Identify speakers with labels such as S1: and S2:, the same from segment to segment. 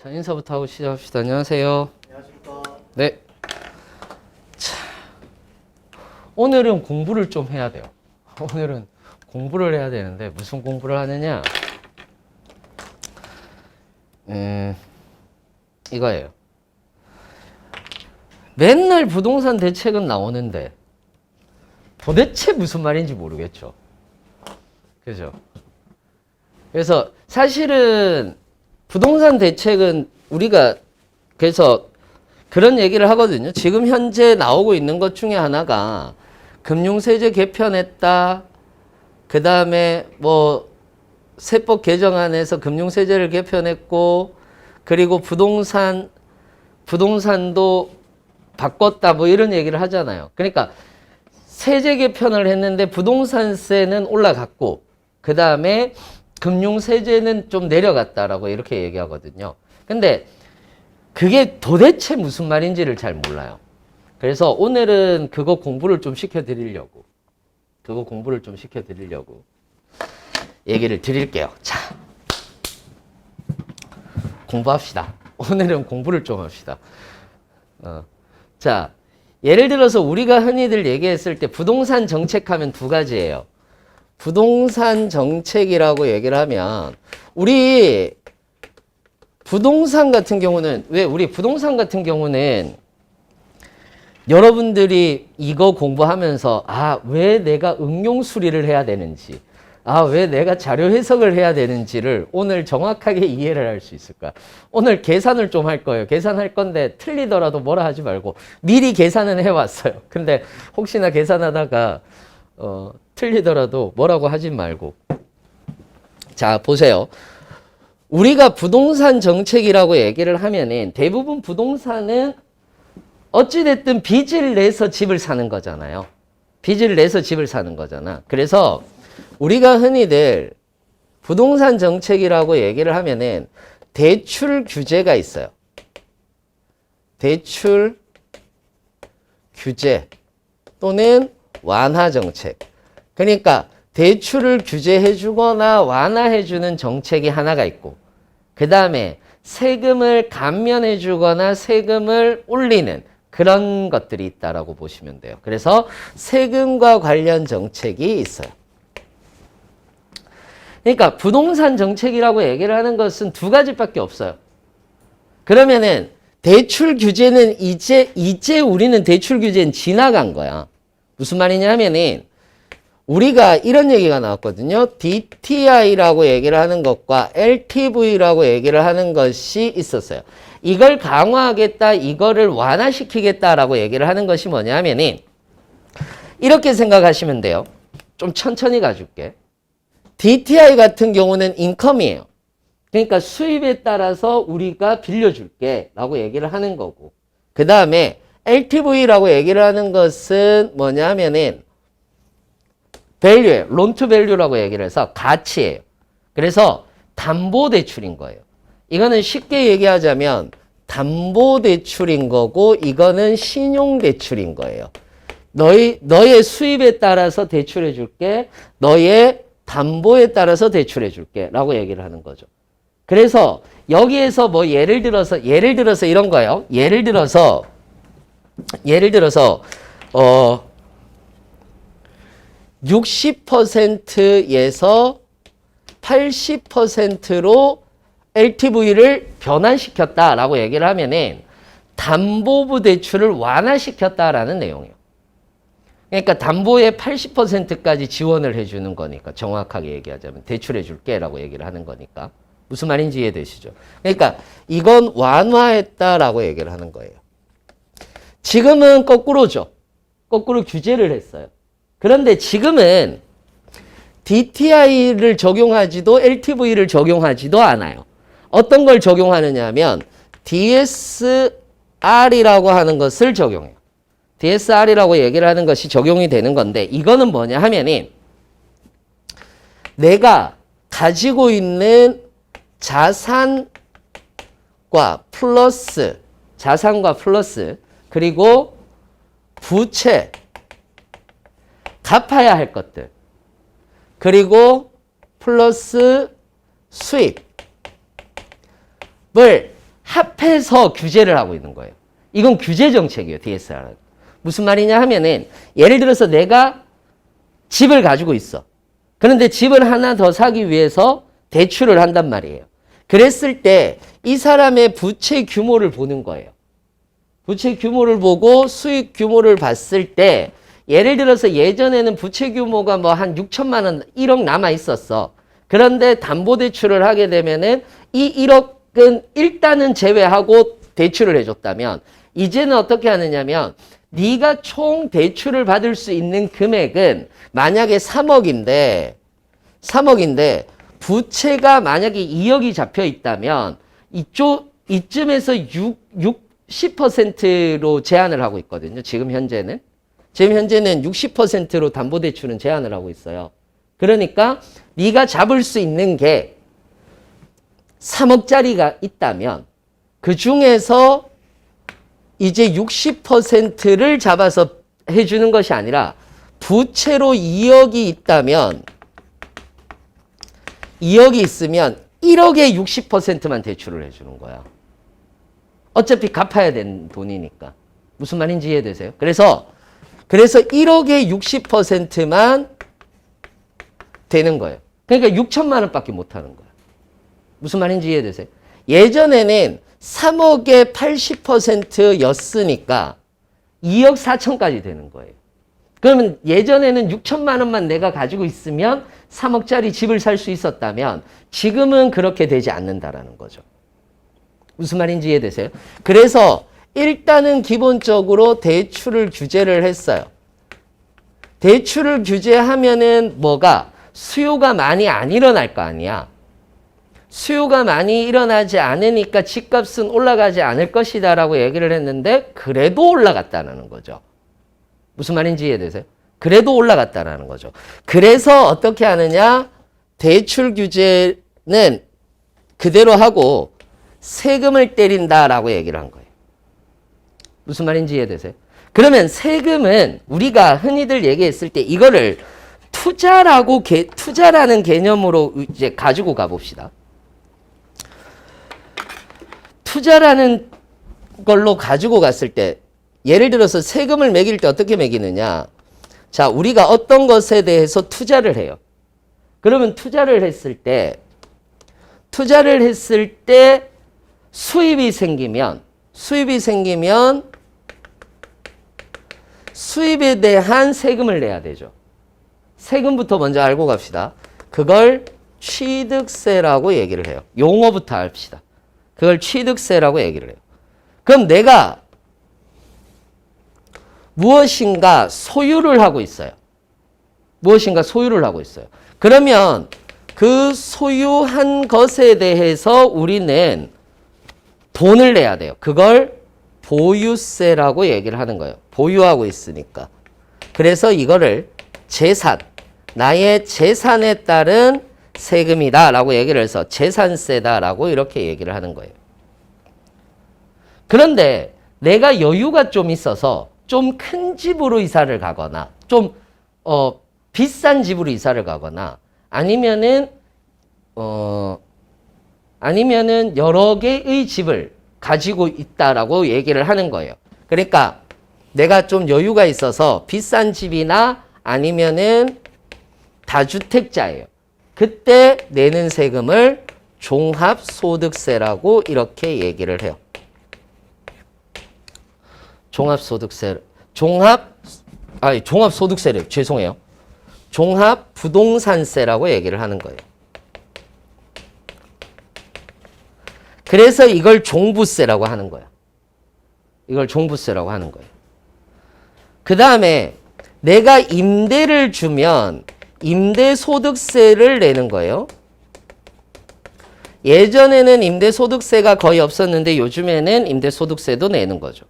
S1: 자, 인사부터 하고 시작합시다. 안녕하세요.
S2: 안녕하십니까.
S1: 네. 자, 오늘은 공부를 좀 해야 돼요. 오늘은 공부를 해야 되는데 무슨 공부를 하느냐? 이거예요. 맨날 부동산 대책은 나오는데 도대체 무슨 말인지 모르겠죠. 그죠? 그래서 사실은 부동산 대책은 우리가 그래서 그런 얘기를 하거든요. 지금 현재 나오고 있는 것 중에 하나가 금융세제 개편했다. 그 다음에 뭐 세법 개정안에서 금융세제를 개편했고, 그리고 부동산도 바꿨다. 뭐 이런 얘기를 하잖아요. 그러니까 세제 개편을 했는데 부동산세는 올라갔고, 그 다음에 금융세제는 좀 내려갔다라고 이렇게 얘기하거든요. 근데 그게 도대체 무슨 말인지를 잘 몰라요. 그래서 오늘은 그거 공부를 좀 시켜드리려고 얘기를 드릴게요. 자, 공부합시다. 오늘은 공부를 좀 합시다. 자, 예를 들어서 우리가 흔히들 얘기했을 때 부동산 정책하면 두 가지예요. 부동산 정책이라고 얘기를 하면 우리 부동산 같은 경우는 여러분들이 이거 공부하면서 왜 내가 응용 수리를 해야 되는지, 왜 내가 자료 해석을 해야 되는지를 오늘 정확하게 이해를 할 수 있을까? 오늘 계산을 좀 할 거예요. 계산할 건데 틀리더라도 뭐라 하지 말고 미리 계산은 해왔어요. 근데 혹시나 계산하다가 틀리더라도 뭐라고 하지 말고. 자, 보세요. 우리가 부동산 정책이라고 얘기를 하면은 대부분 부동산은 어찌됐든 빚을 내서 집을 사는 거잖아요. 빚을 내서 집을 사는 거잖아. 그래서 우리가 흔히들 부동산 정책이라고 얘기를 하면은 대출 규제가 있어요. 대출 규제 또는 완화 정책. 그러니까 대출을 규제해 주거나 완화해 주는 정책이 하나가 있고, 그 다음에 세금을 감면해 주거나 세금을 올리는 그런 것들이 있다라고 보시면 돼요. 그래서 세금과 관련 정책이 있어요. 그러니까 부동산 정책이라고 얘기를 하는 것은 두 가지밖에 없어요. 그러면은 대출 규제는 이제 우리는 대출 규제는 지나간 거야. 무슨 말이냐 하면은 우리가 이런 얘기가 나왔거든요. DTI라고 얘기를 하는 것과 LTV라고 얘기를 하는 것이 있었어요. 이걸 강화하겠다, 이거를 완화시키겠다라고 얘기를 하는 것이 뭐냐 하면은 이렇게 생각하시면 돼요. 좀 천천히 가줄게. DTI 같은 경우는 인컴이에요. 그러니까 수입에 따라서 우리가 빌려줄게 라고 얘기를 하는 거고, 그 다음에 LTV라고 얘기를 하는 것은 뭐냐 하면은 밸류예요. 론 투 밸류라고 얘기를 해서 가치예요. 그래서 담보대출인 거예요. 이거는 쉽게 얘기하자면 담보대출인 거고, 이거는 신용대출인 거예요. 너의 수입에 따라서 대출해 줄게, 너의 담보에 따라서 대출해 줄게 라고 얘기를 하는 거죠. 그래서 여기에서 뭐 예를 들어서 이런 거예요. 예를 들어서 60%에서 80%로 LTV를 변환시켰다라고 얘기를 하면은 담보부 대출을 완화시켰다라는 내용이에요. 그러니까 담보의 80%까지 지원을 해주는 거니까, 정확하게 얘기하자면 대출해 줄게라고 얘기를 하는 거니까. 무슨 말인지 이해되시죠? 그러니까 이건 완화했다라고 얘기를 하는 거예요. 지금은 거꾸로죠. 거꾸로 규제를 했어요. 그런데 지금은 DTI를 적용하지도 LTV를 적용하지도 않아요. 어떤 걸 적용하느냐 하면 DSR이라고 하는 것을 적용해요. DSR이라고 얘기를 하는 것이 적용이 되는 건데, 이거는 뭐냐 하면은 내가 가지고 있는 자산과 플러스 그리고 부채, 갚아야 할 것들, 그리고 플러스 수입을 합해서 규제를 하고 있는 거예요. 이건 규제 정책이에요. DSR은. 무슨 말이냐 하면은 예를 들어서 내가 집을 가지고 있어. 그런데 집을 하나 더 사기 위해서 대출을 한단 말이에요. 그랬을 때 이 사람의 부채 규모를 보는 거예요. 부채 규모를 보고 수익 규모를 봤을 때 예를 들어서 예전에는 부채 규모가 뭐 한 6천만 원, 1억 남아 있었어. 그런데 담보대출을 하게 되면은 이 1억은 일단은 제외하고 대출을 해줬다면 이제는 어떻게 하느냐면 네가 총 대출을 받을 수 있는 금액은 만약에 3억인데 부채가 만약에 2억이 잡혀 있다면 이쯤에서 60%로 제한을 하고 있거든요. 지금 현재는 60%로 담보대출은 제한을 하고 있어요. 그러니까 네가 잡을 수 있는 게 3억짜리가 있다면 그 중에서 이제 60%를 잡아서 해주는 것이 아니라 부채로 2억이 있다면 2억이 있으면 1억의 60%만 대출을 해주는 거야. 어차피 갚아야 되는 돈이니까. 무슨 말인지 이해되세요? 그래서 1억의 60%만 되는 거예요. 그러니까 6천만 원밖에 못 하는 거예요. 무슨 말인지 이해되세요? 예전에는 3억의 80%였으니까 2억 4천까지 되는 거예요. 그러면 예전에는 6천만 원만 내가 가지고 있으면 3억짜리 집을 살 수 있었다면 지금은 그렇게 되지 않는다라는 거죠. 무슨 말인지 이해되세요? 그래서 일단은 기본적으로 대출을 규제를 했어요. 대출을 규제하면은 뭐가? 수요가 많이 안 일어날 거 아니야. 수요가 많이 일어나지 않으니까 집값은 올라가지 않을 것이다 라고 얘기를 했는데 그래도 올라갔다는 거죠. 무슨 말인지 이해되세요? 그래도 올라갔다는 거죠. 그래서 어떻게 하느냐? 대출 규제는 그대로 하고 세금을 때린다라고 얘기를 한 거예요. 무슨 말인지 이해되세요? 그러면 세금은 우리가 흔히들 얘기했을 때 이거를 투자라는 개념으로 이제 가지고 가봅시다. 투자라는 걸로 가지고 갔을 때 예를 들어서 세금을 매길 때 어떻게 매기느냐? 자, 우리가 어떤 것에 대해서 투자를 해요. 그러면 투자를 했을 때 수입이 생기면 수입에 대한 세금을 내야 되죠. 세금부터 먼저 알고 갑시다. 그걸 취득세라고 얘기를 해요. 용어부터 합시다. 그걸 취득세라고 얘기를 해요. 그럼 내가 무엇인가 소유를 하고 있어요. 그러면 그 소유한 것에 대해서 우리는 돈을 내야 돼요. 그걸 보유세라고 얘기를 하는 거예요. 보유하고 있으니까. 그래서 이거를 나의 재산에 따른 세금이다 라고 얘기를 해서 재산세다 라고 이렇게 얘기를 하는 거예요. 그런데 내가 여유가 좀 있어서 좀 큰 집으로 이사를 가거나 좀 비싼 집으로 이사를 가거나 아니면은 여러 개의 집을 가지고 있다라고 얘기를 하는 거예요. 그러니까 내가 좀 여유가 있어서 비싼 집이나 아니면은 다주택자예요. 그때 내는 세금을 종합소득세라고 이렇게 얘기를 해요. 종합소득세를 죄송해요. 종합부동산세라고 얘기를 하는 거예요. 그래서 이걸 종부세라고 하는 거야. 그 다음에 내가 임대를 주면 임대소득세를 내는 거예요. 예전에는 임대소득세가 거의 없었는데 요즘에는 임대소득세도 내는 거죠.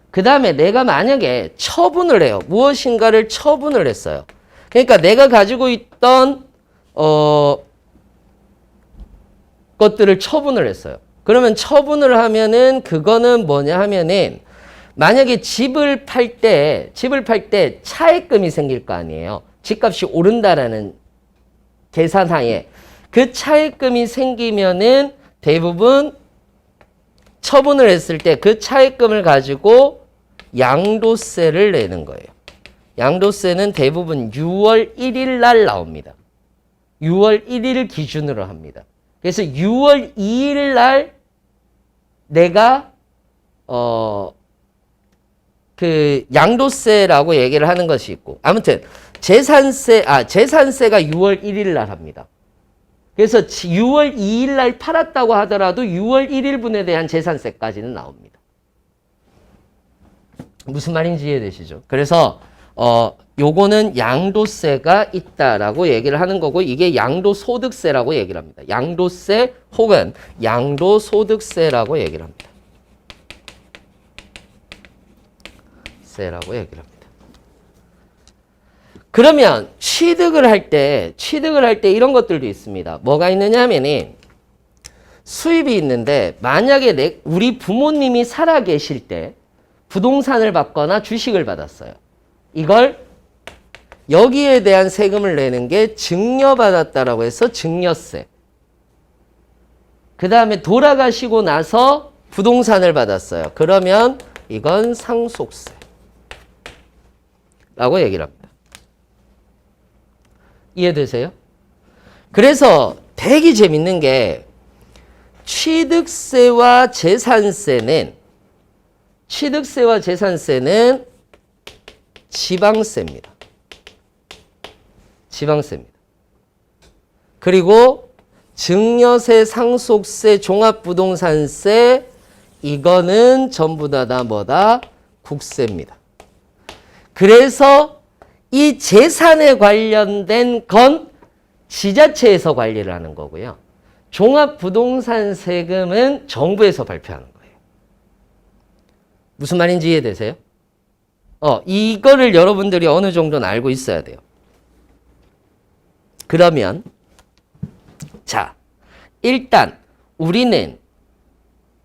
S1: 그 다음에 내가 만약에 처분을 해요. 무엇인가를 처분을 했어요. 그러니까 내가 가지고 있던 것들을 처분을 했어요. 그러면 처분을 하면은 그거는 뭐냐 하면은 만약에 집을 팔 때 차액금이 생길 거 아니에요. 집값이 오른다라는 계산하에 그 차액금이 생기면은 대부분 처분을 했을 때 그 차액금을 가지고 양도세를 내는 거예요. 양도세는 대부분 6월 1일 날 나옵니다. 6월 1일 기준으로 합니다. 그래서 6월 2일 날 내가 그 양도세라고 얘기를 하는 것이 있고, 아무튼 재산세가 6월 1일 날 합니다. 그래서 6월 2일 날 팔았다고 하더라도 6월 1일분에 대한 재산세까지는 나옵니다. 무슨 말인지 이해되시죠? 그래서 요거는 양도세가 있다라고 얘기를 하는 거고, 이게 양도소득세라고 얘기를 합니다. 양도세 혹은 양도소득세라고 얘기를 합니다. 세라고 얘기를 합니다. 그러면 취득을 할 때 이런 것들도 있습니다. 뭐가 있느냐 하면은 수입이 있는데, 만약에 우리 부모님이 살아 계실 때 부동산을 받거나 주식을 받았어요. 이걸 여기에 대한 세금을 내는 게 증여받았다라고 해서 증여세. 그 다음에 돌아가시고 나서 부동산을 받았어요. 그러면 이건 상속세 라고 얘기를 합니다. 이해되세요? 그래서 되게 재밌는 게 취득세와 재산세는 지방세입니다. 지방세입니다. 그리고 증여세, 상속세, 종합부동산세 이거는 전부 다 뭐다? 국세입니다. 그래서 이 재산에 관련된 건 지자체에서 관리를 하는 거고요. 종합부동산 세금은 정부에서 발표하는 거예요. 무슨 말인지 이해되세요? 이거를 여러분들이 어느 정도는 알고 있어야 돼요. 그러면 자, 일단 우리는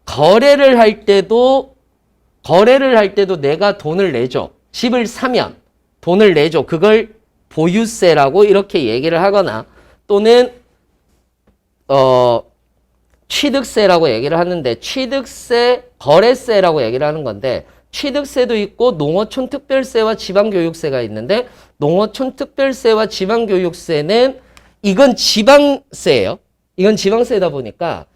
S1: 거래를 할 때도 내가 돈을 내죠. 집을 사면 돈을 내죠. 그걸 보유세라고 이렇게 얘기를 하거나, 또는 취득세라고 얘기를 하는데, 취득세, 거래세라고 얘기를 하는 건데, 취득세도 있고 농어촌 특별세와 지방교육세가 있는데, 농어촌 특별세와 지방교육세는 이건 지방세예요. 이건 지방세다 보니까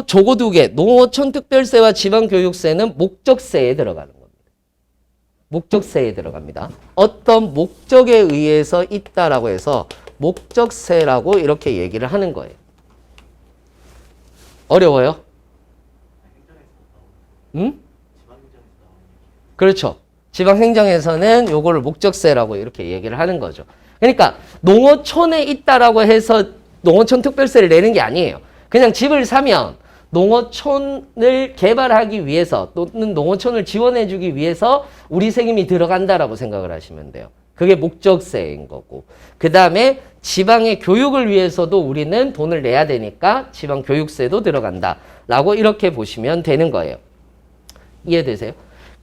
S1: 조거 두 개, 농어촌 특별세와 지방교육세는 목적세에 들어가는 겁니다. 목적세에 들어갑니다. 어떤 목적에 의해서 있다라고 해서 목적세라고 이렇게 얘기를 하는 거예요. 어려워요? 응? 그렇죠. 지방행정에서는 요거를 목적세라고 이렇게 얘기를 하는 거죠. 그러니까 농어촌에 있다라고 해서 농어촌 특별세를 내는 게 아니에요. 그냥 집을 사면 농어촌을 개발하기 위해서, 또는 농어촌을 지원해주기 위해서 우리 세금이 들어간다라고 생각을 하시면 돼요. 그게 목적세인 거고, 그 다음에 지방의 교육을 위해서도 우리는 돈을 내야 되니까 지방 교육세도 들어간다라고 이렇게 보시면 되는 거예요. 이해되세요?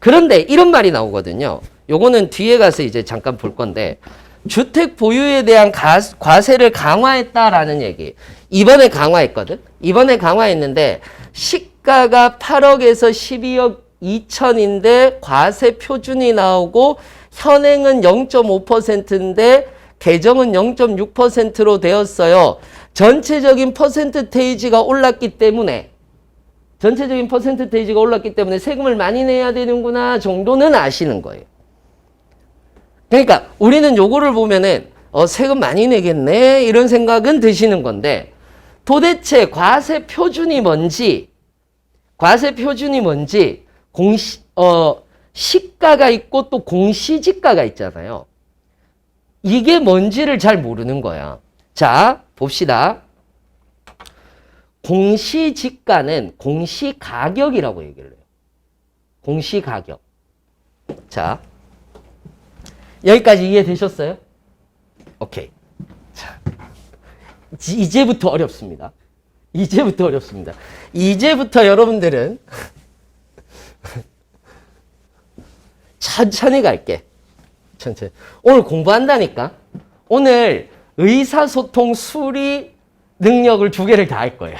S1: 그런데 이런 말이 나오거든요. 요거는 뒤에 가서 이제 잠깐 볼 건데, 주택 보유에 대한 과세를 강화했다라는 얘기. 이번에 강화했거든. 이번에 강화했는데 시가가 8억에서 12억 2천인데 과세 표준이 나오고, 현행은 0.5%인데 개정은 0.6%로 되었어요. 전체적인 퍼센트테이지가 올랐기 때문에 세금을 많이 내야 되는구나 정도는 아시는 거예요. 그러니까 우리는 요거를 보면은 세금 많이 내겠네 이런 생각은 드시는 건데, 도대체 과세 표준이 뭔지 시가가 있고 또 공시지가가 있잖아요. 이게 뭔지를 잘 모르는 거야. 자, 봅시다. 공시지가는 공시가격이라고 얘기를 해요. 공시가격. 자, 여기까지 이해되셨어요? 오케이. 자, 이제부터 어렵습니다. 이제부터 여러분들은 천천히 갈게. 천천히. 오늘 공부한다니까. 오늘 의사소통 수리 능력을 2개를 다 할 거예요.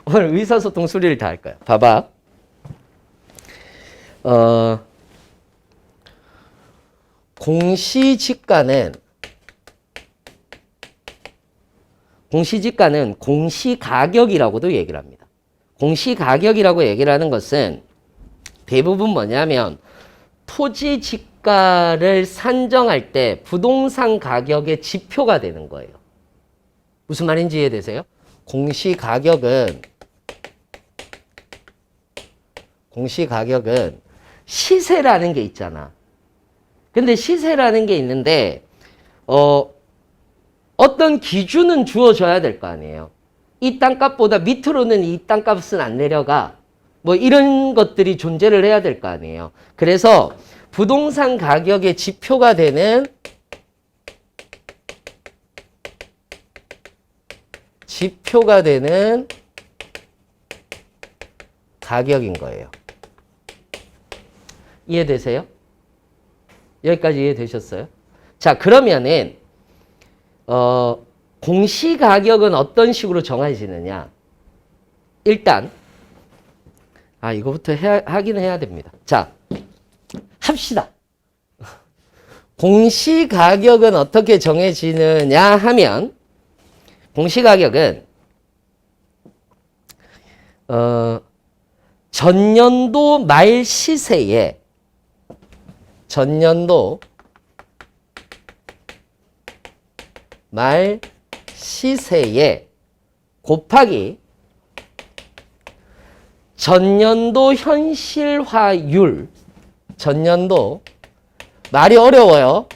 S1: 오늘 의사소통 수리를 다 할 거야. 봐봐. 공시지가는 공시가격이라고도 얘기를 합니다. 공시가격이라고 얘기를 하는 것은 대부분 뭐냐면 토지 지가를 산정할 때 부동산 가격의 지표가 되는 거예요. 무슨 말인지 이해되세요? 공시가격은 시세라는 게 있잖아. 근데 시세라는 게 있는데 어떤 기준은 주어져야 될 거 아니에요. 이 땅값보다 밑으로는 이 땅값은 안 내려가. 뭐 이런 것들이 존재를 해야 될 거 아니에요. 그래서 부동산 가격의 지표가 되는 가격인 거예요. 이해되세요? 여기까지 이해되셨어요? 자, 그러면은 공시가격은 어떤 식으로 정해지느냐? 일단 이거부터 하긴 해야 됩니다. 자, 합시다. 공시가격은 어떻게 정해지느냐 하면 공시가격은 전년도 말 시세에 곱하기 전년도 현실화율, 말이 어려워요.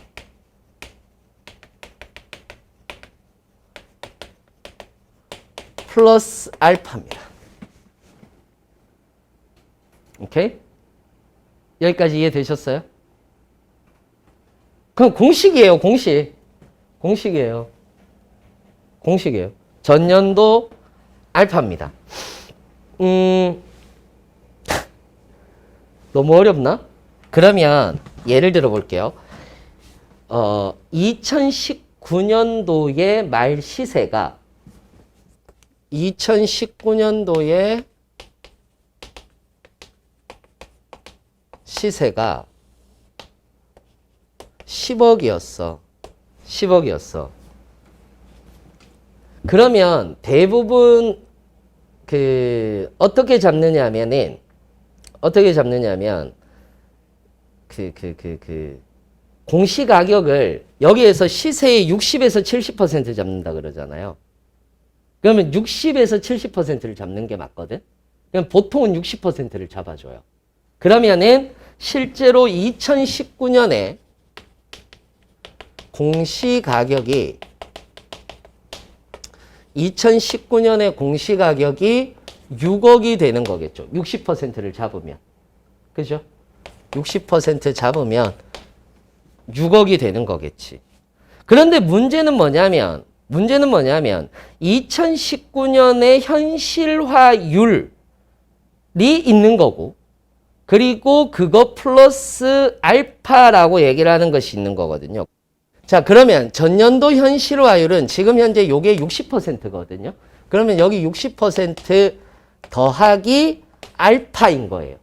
S1: 플러스 알파입니다. 오케이? 여기까지 이해되셨어요? 그럼 공식이에요, 공식이에요. 전년도 알파입니다. 너무 어렵나? 그러면 예를 들어 볼게요. 2019년도의 말 시세가 10억이었어. 10억이었어. 그러면 대부분 어떻게 잡느냐면 공시가격을 여기에서 시세의 60에서 70% 잡는다 그러잖아요. 그러면 60에서 70%를 잡는 게 맞거든. 그럼 보통은 60%를 잡아줘요. 그러면은 실제로 2019년에 공시가격이 6억이 되는 거겠죠. 60%를 잡으면. 그죠? 60% 잡으면 6억이 되는 거겠지. 그런데 문제는 뭐냐면 2019년의 현실화율이 있는 거고, 그리고 그거 플러스 알파라고 얘기를 하는 것이 있는 거거든요. 자, 그러면 전년도 현실화율은 지금 현재 요게 60%거든요. 그러면 여기 60% 더하기 알파인 거예요.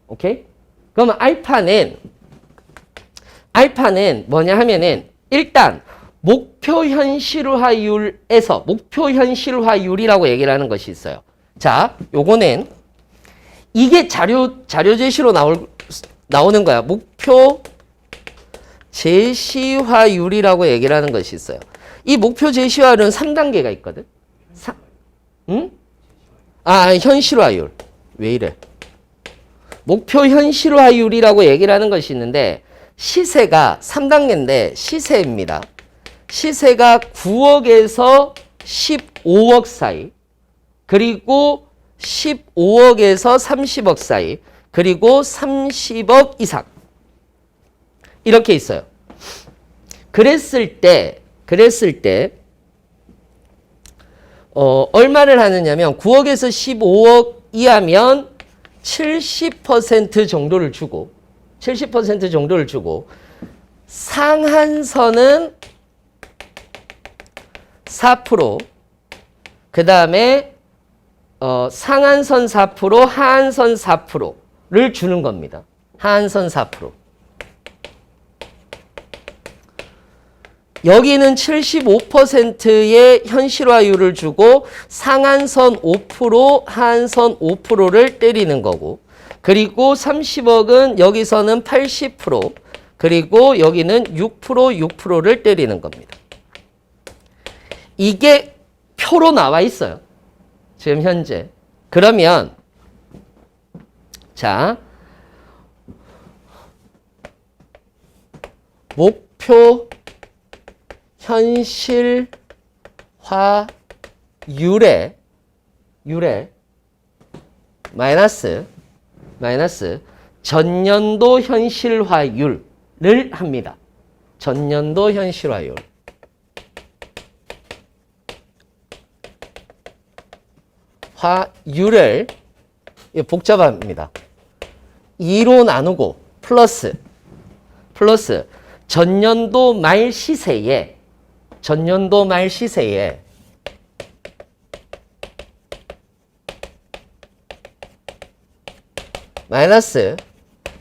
S1: 오케이? 그러면 알파는 뭐냐 하면은 일단 목표 현실화율이라고 얘기를 하는 것이 있어요. 자, 요거는 이게 자료 제시로 나오는 거야. 목표 제시화율이라고 얘기를 하는 것이 있어요. 이 목표 제시화율은 3단계가 있거든. 현실화율. 왜 이래? 목표 현실화율이라고 얘기를 하는 것이 있는데, 시세가 3단계인데 시세입니다. 시세가 9억에서 15억 사이, 그리고 15억에서 30억 사이, 그리고 30억 이상. 이렇게 있어요. 그랬을 때 얼마를 하느냐면 9억에서 15억 이하면 70% 정도를 주고, 상한선은 4%, 그 다음에 상한선 4%, 하한선 4%를 주는 겁니다. 하한선 4%. 여기는 75%의 현실화율을 주고 상한선 5%, 하한선 5%를 때리는 거고, 그리고 30억은 여기서는 80%, 그리고 여기는 6%, 6%를 때리는 겁니다. 이게 표로 나와 있어요. 지금 현재. 그러면 자, 목표 현실화율의 마이너스 전년도 현실화율을 합니다. 전년도 현실화율. 화율을 복잡합니다. 2로 나누고 플러스 전년도 말 시세에 마이너스,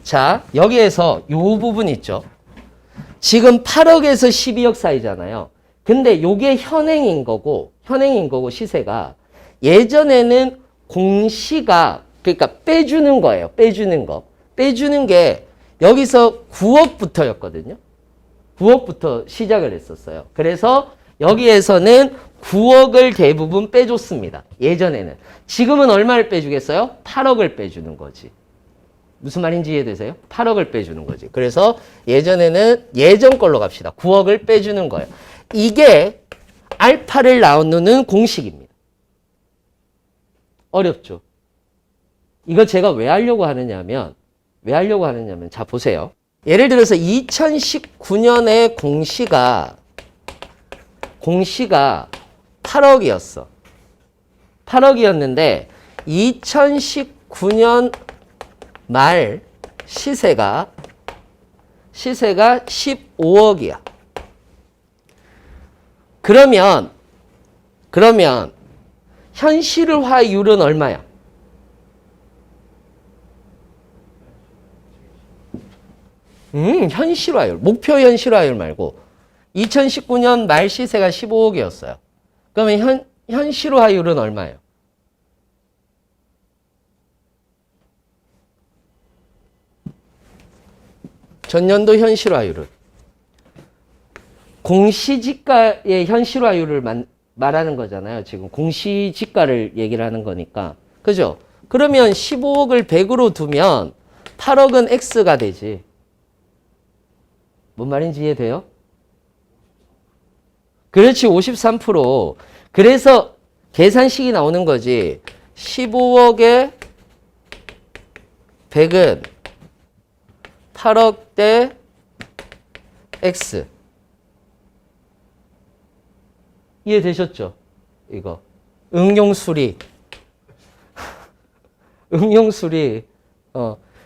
S1: 자, 여기에서 요 부분 있죠. 지금 8억에서 12억 사이잖아요. 근데 요게 현행인 거고 시세가 예전에는 공시가, 그러니까 빼주는 거예요. 빼주는 거. 빼주는 게 여기서 9억부터였거든요. 9억부터 시작을 했었어요. 그래서 여기에서는 9억을 대부분 빼줬습니다. 예전에는. 지금은 얼마를 빼주겠어요? 8억을 빼주는 거지. 무슨 말인지 이해되세요? 8억을 빼주는 거지. 그래서 예전에는 예전 걸로 갑시다. 9억을 빼주는 거예요. 이게 알파를 나누는 공식입니다. 어렵죠? 이거 제가 왜 하려고 하느냐면 자, 보세요. 예를 들어서 2019년에 공시가 8억이었어. 8억이었는데 2019년 말 시세가 15억이야. 그러면 현실화율은 얼마야? 현실화율. 목표 현실화율 말고 2019년 말 시세가 15억이었어요. 그러면 현실화율은 얼마예요? 전년도 현실화율은 공시지가의 현실화율을 말하는 거잖아요. 지금 공시지가를 얘기를 하는 거니까. 그죠? 그러면 15억을 100으로 두면 8억은 X가 되지. 뭔 말인지 이해돼요? 그렇지, 53%. 그래서 계산식이 나오는 거지. 15억에 100은 8억 대 X. 이해되셨죠? 이거. 응용수리.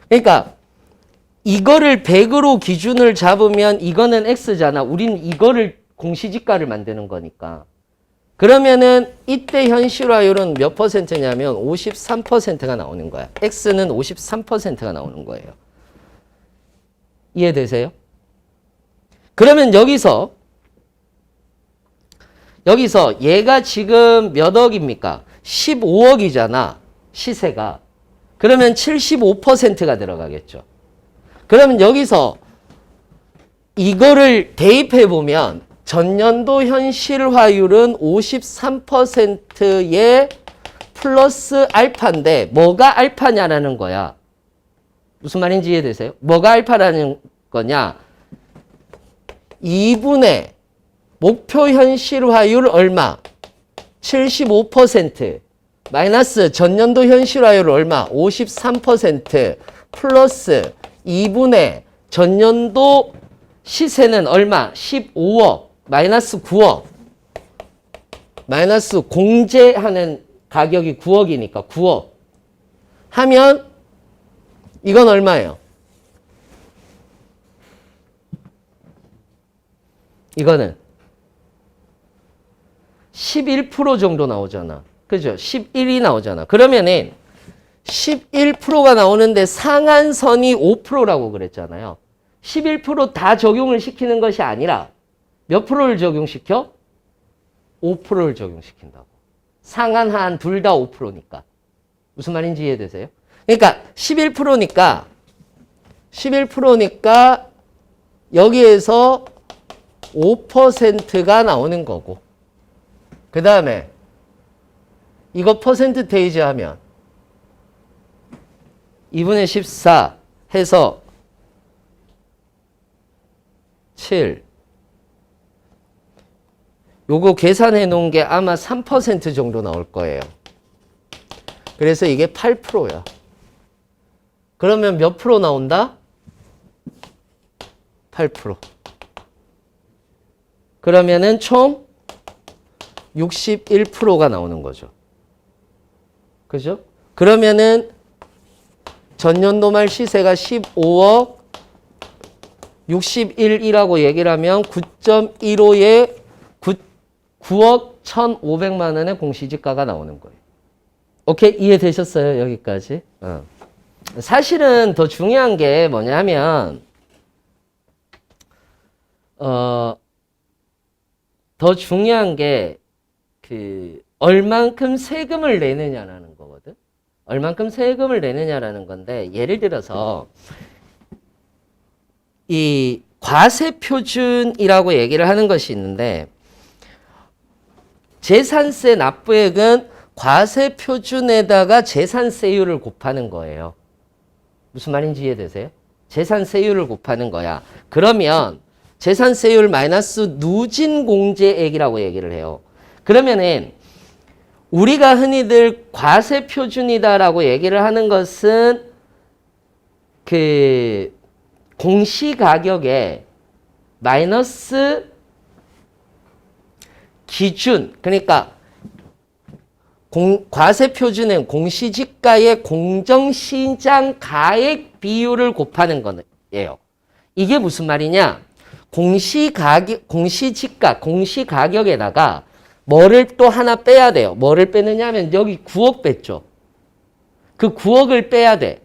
S1: 그러니까 이거를 100으로 기준을 잡으면 이거는 X잖아. 우린 이거를 공시지가를 만드는 거니까. 그러면은 이때 현실화율은 몇 퍼센트냐면 53%가 나오는 거야. X는 53%가 나오는 거예요. 이해되세요? 그러면 여기서 얘가 지금 몇 억입니까? 15억이잖아. 시세가. 그러면 75%가 들어가겠죠. 그러면 여기서 이거를 대입해 보면 전년도 현실화율은 53%의 플러스 알파인데 뭐가 알파냐라는 거야. 무슨 말인지 이해되세요? 뭐가 알파라는 거냐? 2분의 목표 현실화율 얼마? 75% 마이너스 전년도 현실화율 얼마? 53% 플러스 2분의 전년도 시세는 얼마? 15억 마이너스 9억 마이너스 공제하는 가격이 9억이니까 9억 하면 이건 얼마예요? 이거는 11% 정도 나오잖아. 그죠? 11이 나오잖아. 그러면은 11%가 나오는데 상한선이 5%라고 그랬잖아요. 11%다 적용을 시키는 것이 아니라 몇 프로를 적용시켜? 5%를 적용시킨다고. 상한 하한 둘 다 5%니까. 무슨 말인지 이해되세요? 그러니까 11%니까 여기에서 5%가 나오는 거고, 그 다음에 이거 퍼센트테이지 하면 2분의 14 해서 7. 요거 계산해 놓은 게 아마 3% 정도 나올 거예요. 그래서 이게 8%야. 그러면 몇 프로 나온다? 8%. 그러면은 총 61%가 나오는 거죠. 그죠? 그러면은 전년도 말 시세가 15억 61이라고 얘기를 하면 9.15에 9억 1,500만 원의 공시지가가 나오는 거예요. 오케이? 이해되셨어요? 여기까지? 사실은 더 중요한 게 뭐냐면 더 중요한 게 얼만큼 세금을 내느냐라는 거거든. 얼만큼 세금을 내느냐라는 건데, 예를 들어서 이 과세표준이라고 얘기를 하는 것이 있는데, 재산세 납부액은 과세표준에다가 재산세율을 곱하는 거예요. 무슨 말인지 이해되세요? 재산세율을 곱하는 거야. 그러면 재산세율 마이너스 누진공제액이라고 얘기를 해요. 그러면은 우리가 흔히들 과세표준이다라고 얘기를 하는 것은 공시가격에 마이너스 기준, 그러니까 과세표준은 공시지가의 공정시장 가액 비율을 곱하는 거예요. 이게 무슨 말이냐? 공시가격에다가 뭐를 또 하나 빼야 돼요. 뭐를 빼느냐 하면 여기 9억 뺐죠. 그 9억을 빼야 돼.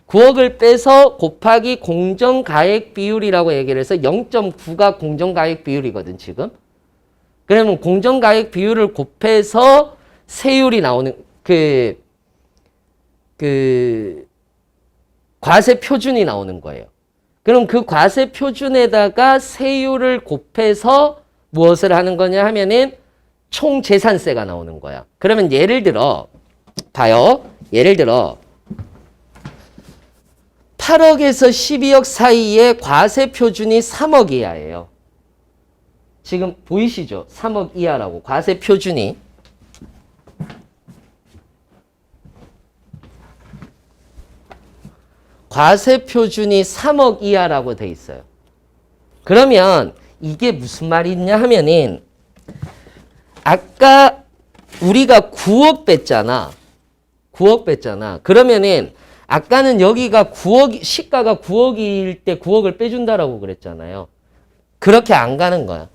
S1: 9억을 빼서 곱하기 공정가액 비율이라고 얘기를 해서 0.9가 공정가액 비율이거든, 지금. 그러면 공정가액 비율을 곱해서 세율이 나오는, 과세표준이 나오는 거예요. 그럼 그 과세표준에다가 세율을 곱해서 무엇을 하는 거냐 하면은 총재산세가 나오는 거야. 그러면 예를 들어, 봐요. 예를 들어, 8억에서 12억 사이에 과세표준이 3억 이하예요. 지금 보이시죠? 3억 이하라고. 과세표준이. 과세표준이 3억 이하라고 돼 있어요. 그러면 이게 무슨 말이냐 하면은 아까 우리가 9억 뺐잖아. 9억 뺐잖아. 그러면은 아까는 여기가 9억, 시가가 9억일 때 9억을 빼준다라고 그랬잖아요. 그렇게 안 가는 거야.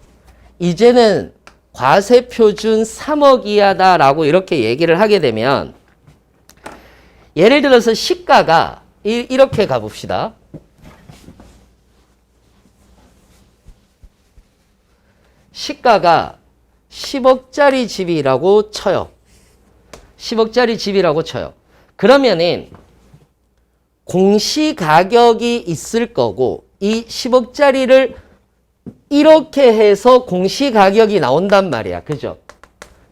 S1: 이제는 과세표준 3억 이하다라고 이렇게 얘기를 하게 되면, 예를 들어서 시가가 이렇게 가봅시다. 시가가 10억짜리 집이라고 쳐요. 10억짜리 집이라고 쳐요. 그러면은 공시가격이 있을 거고, 이 10억짜리를 이렇게 해서 공시가격이 나온단 말이야. 그죠?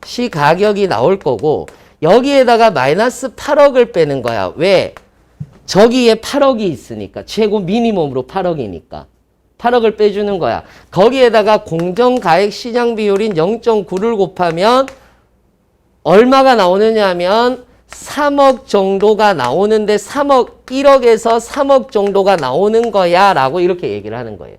S1: 시가격이 나올 거고, 여기에다가 마이너스 8억을 빼는 거야. 왜? 저기에 8억이 있으니까. 최고 미니멈으로 8억이니까. 8억을 빼주는 거야. 거기에다가 공정가액 시장 비율인 0.9를 곱하면 얼마가 나오느냐 하면 3억 정도가 나오는데 1억에서 3억 정도가 나오는 거야 라고 이렇게 얘기를 하는 거예요.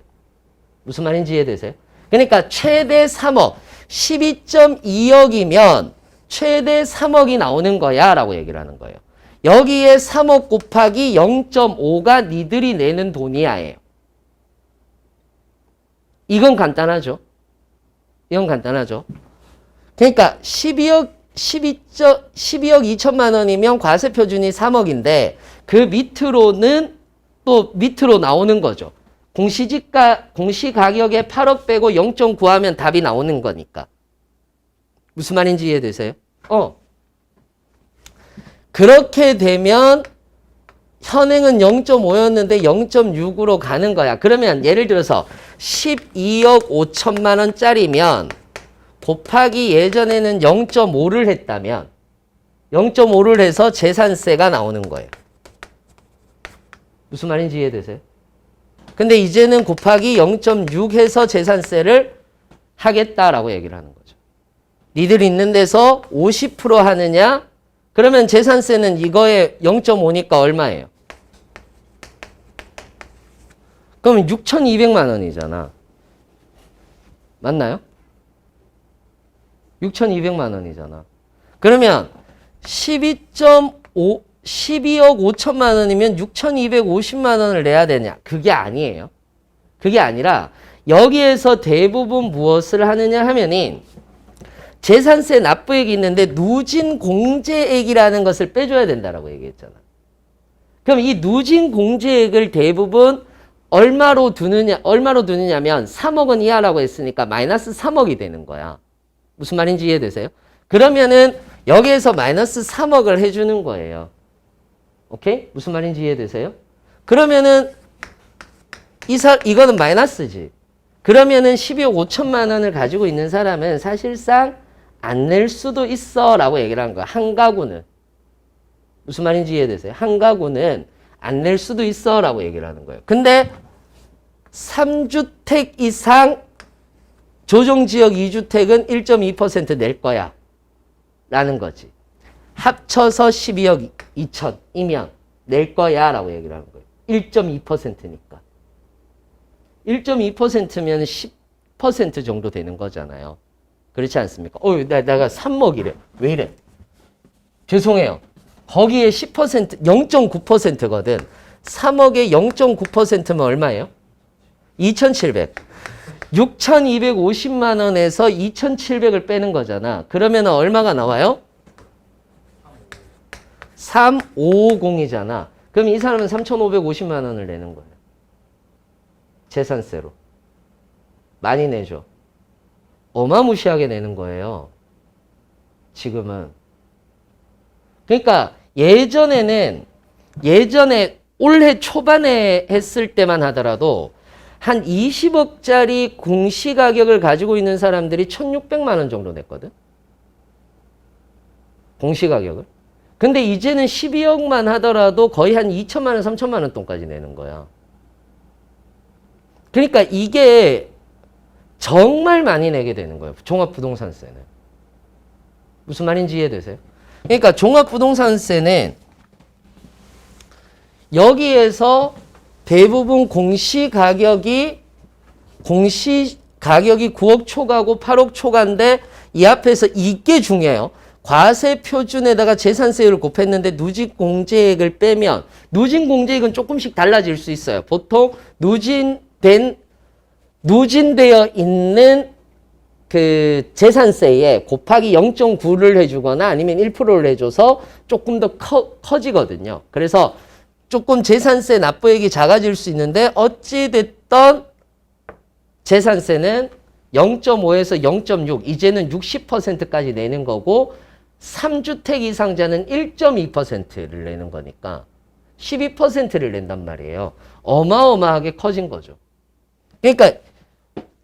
S1: 무슨 말인지 이해되세요? 그러니까 최대 3억, 12.2억이면 최대 3억이 나오는 거야 라고 얘기를 하는 거예요. 여기에 3억 곱하기 0.5가 니들이 내는 돈이야예요. 이건 간단하죠. 이건 간단하죠. 그러니까 12억 12억 2천만 원이면 과세 표준이 3억인데 그 밑으로는 또 밑으로 나오는 거죠. 공시가격에 8억 빼고 0.9 하면 답이 나오는 거니까. 무슨 말인지 이해되세요? 그렇게 되면 현행은 0.5였는데 0.6으로 가는 거야. 그러면 예를 들어서 12억 5천만 원짜리면 곱하기 예전에는 0.5를 했다면 0.5를 해서 재산세가 나오는 거예요. 무슨 말인지 이해되세요? 근데 이제는 곱하기 0.6 해서 재산세를 하겠다라고 얘기를 하는 거죠. 니들 있는 데서 50% 하느냐? 그러면 재산세는 이거에 0.5니까 얼마예요? 그럼 6,200만 원이잖아. 맞나요? 6,200만 원이잖아. 그러면 12억 5천만 원이면 6,250만 원을 내야 되냐? 그게 아니에요. 그게 아니라 여기에서 대부분 무엇을 하느냐 하면은 재산세 납부액이 있는데 누진 공제액이라는 것을 빼줘야 된다라고 얘기했잖아. 그럼 이 누진 공제액을 대부분 얼마로 두느냐면 3억 원 이하라고 했으니까 마이너스 3억이 되는 거야. 무슨 말인지 이해되세요? 그러면은 여기에서 마이너스 3억을 해주는 거예요. 오케이? 무슨 말인지 이해되세요? 그러면은 이거는 마이너스지. 그러면은 12억 5천만 원을 가지고 있는 사람은 사실상 안 낼 수도 있어 라고 얘기를 하는 거야. 한 가구는. 무슨 말인지 이해되세요? 한 가구는 안 낼 수도 있어 라고 얘기를 하는 거예요. 근데 3주택 이상 조정지역 2주택은 1.2% 낼 거야 라는 거지. 합쳐서 12억 2천이면 낼 거야 라고 얘기를 하는 거예요. 1.2%니까. 1.2%면 10% 정도 되는 거잖아요. 그렇지 않습니까? 내가 3억이래. 왜 이래? 죄송해요. 거기에 10%, 0.9%거든. 3억에 0.9%면 얼마예요? 2,700. 6,250만 원에서 2,700을 빼는 거잖아. 그러면 얼마가 나와요? 3,550이잖아. 그럼 이 사람은 3,550만 원을 내는 거예요. 재산세로. 많이 내죠. 어마무시하게 내는 거예요. 지금은. 그러니까 예전에 올해 초반에 했을 때만 하더라도 한 20억짜리 공시가격을 가지고 있는 사람들이 1,600만 원 정도 냈거든. 공시가격을. 근데 이제는 12억만 하더라도 거의 한 2천만 원, 3천만 원 돈까지 내는 거야. 그러니까 이게 정말 많이 내게 되는 거예요. 종합부동산세는. 무슨 말인지 이해되세요? 그러니까 종합부동산세는 여기에서 대부분 공시가격이 9억 초과고 8억 초과인데 이 앞에서 이게 중요해요. 과세 표준에다가 재산세율을 곱했는데 누진공제액을 빼면 누진공제액은 조금씩 달라질 수 있어요. 보통 누진되어 있는 그 재산세에 곱하기 0.9를 해주거나 아니면 1%를 해줘서 조금 더 커지거든요. 그래서 조금 재산세 납부액이 작아질 수 있는데 어찌됐던 재산세는 0.5에서 0.6 이제는 60%까지 내는 거고 3주택 이상자는 1.2%를 내는 거니까 12%를 낸단 말이에요. 어마어마하게 커진 거죠. 그러니까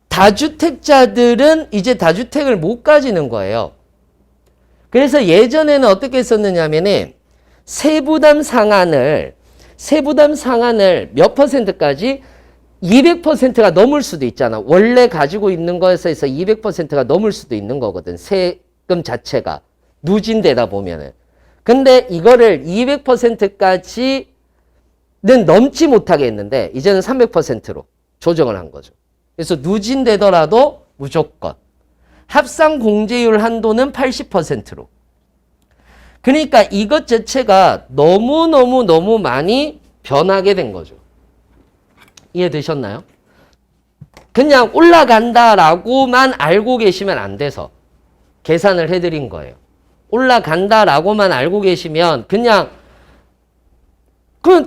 S1: 다주택자들은 이제 다주택을 못 가지는 거예요. 그래서 예전에는 어떻게 했었느냐 하면은 세부담 상한을 몇 %까지 200%가 넘을 수도 있잖아. 원래 가지고 있는 것에서 200%가 넘을 수도 있는 거거든. 세금 자체가. 누진되다 보면은. 근데 이거를 200%까지는 넘지 못하게 했는데 이제는 300%로 조정을 한 거죠. 그래서 누진되더라도 무조건. 합산 공제율 한도는 80%로. 그러니까 이것 자체가 너무 많이 변하게 된 거죠. 이해되셨나요? 그냥 올라간다라고만 알고 계시면 안 돼서 계산을 해드린 거예요. 올라간다라고만 알고 계시면 그냥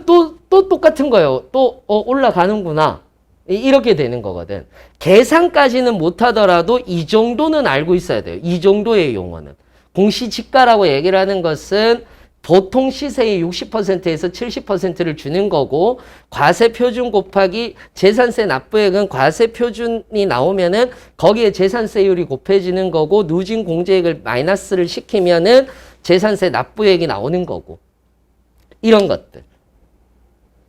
S1: 또 똑같은 거예요. 또 올라가는구나. 이렇게 되는 거거든. 계산까지는 못하더라도 이 정도는 알고 있어야 돼요. 이 정도의 용어는. 공시지가라고 얘기를 하는 것은 보통 시세의 60%에서 70%를 주는 거고, 과세표준 곱하기 재산세 납부액은 과세표준이 나오면은 거기에 재산세율이 곱해지는 거고, 누진 공제액을 마이너스를 시키면은 재산세 납부액이 나오는 거고, 이런 것들.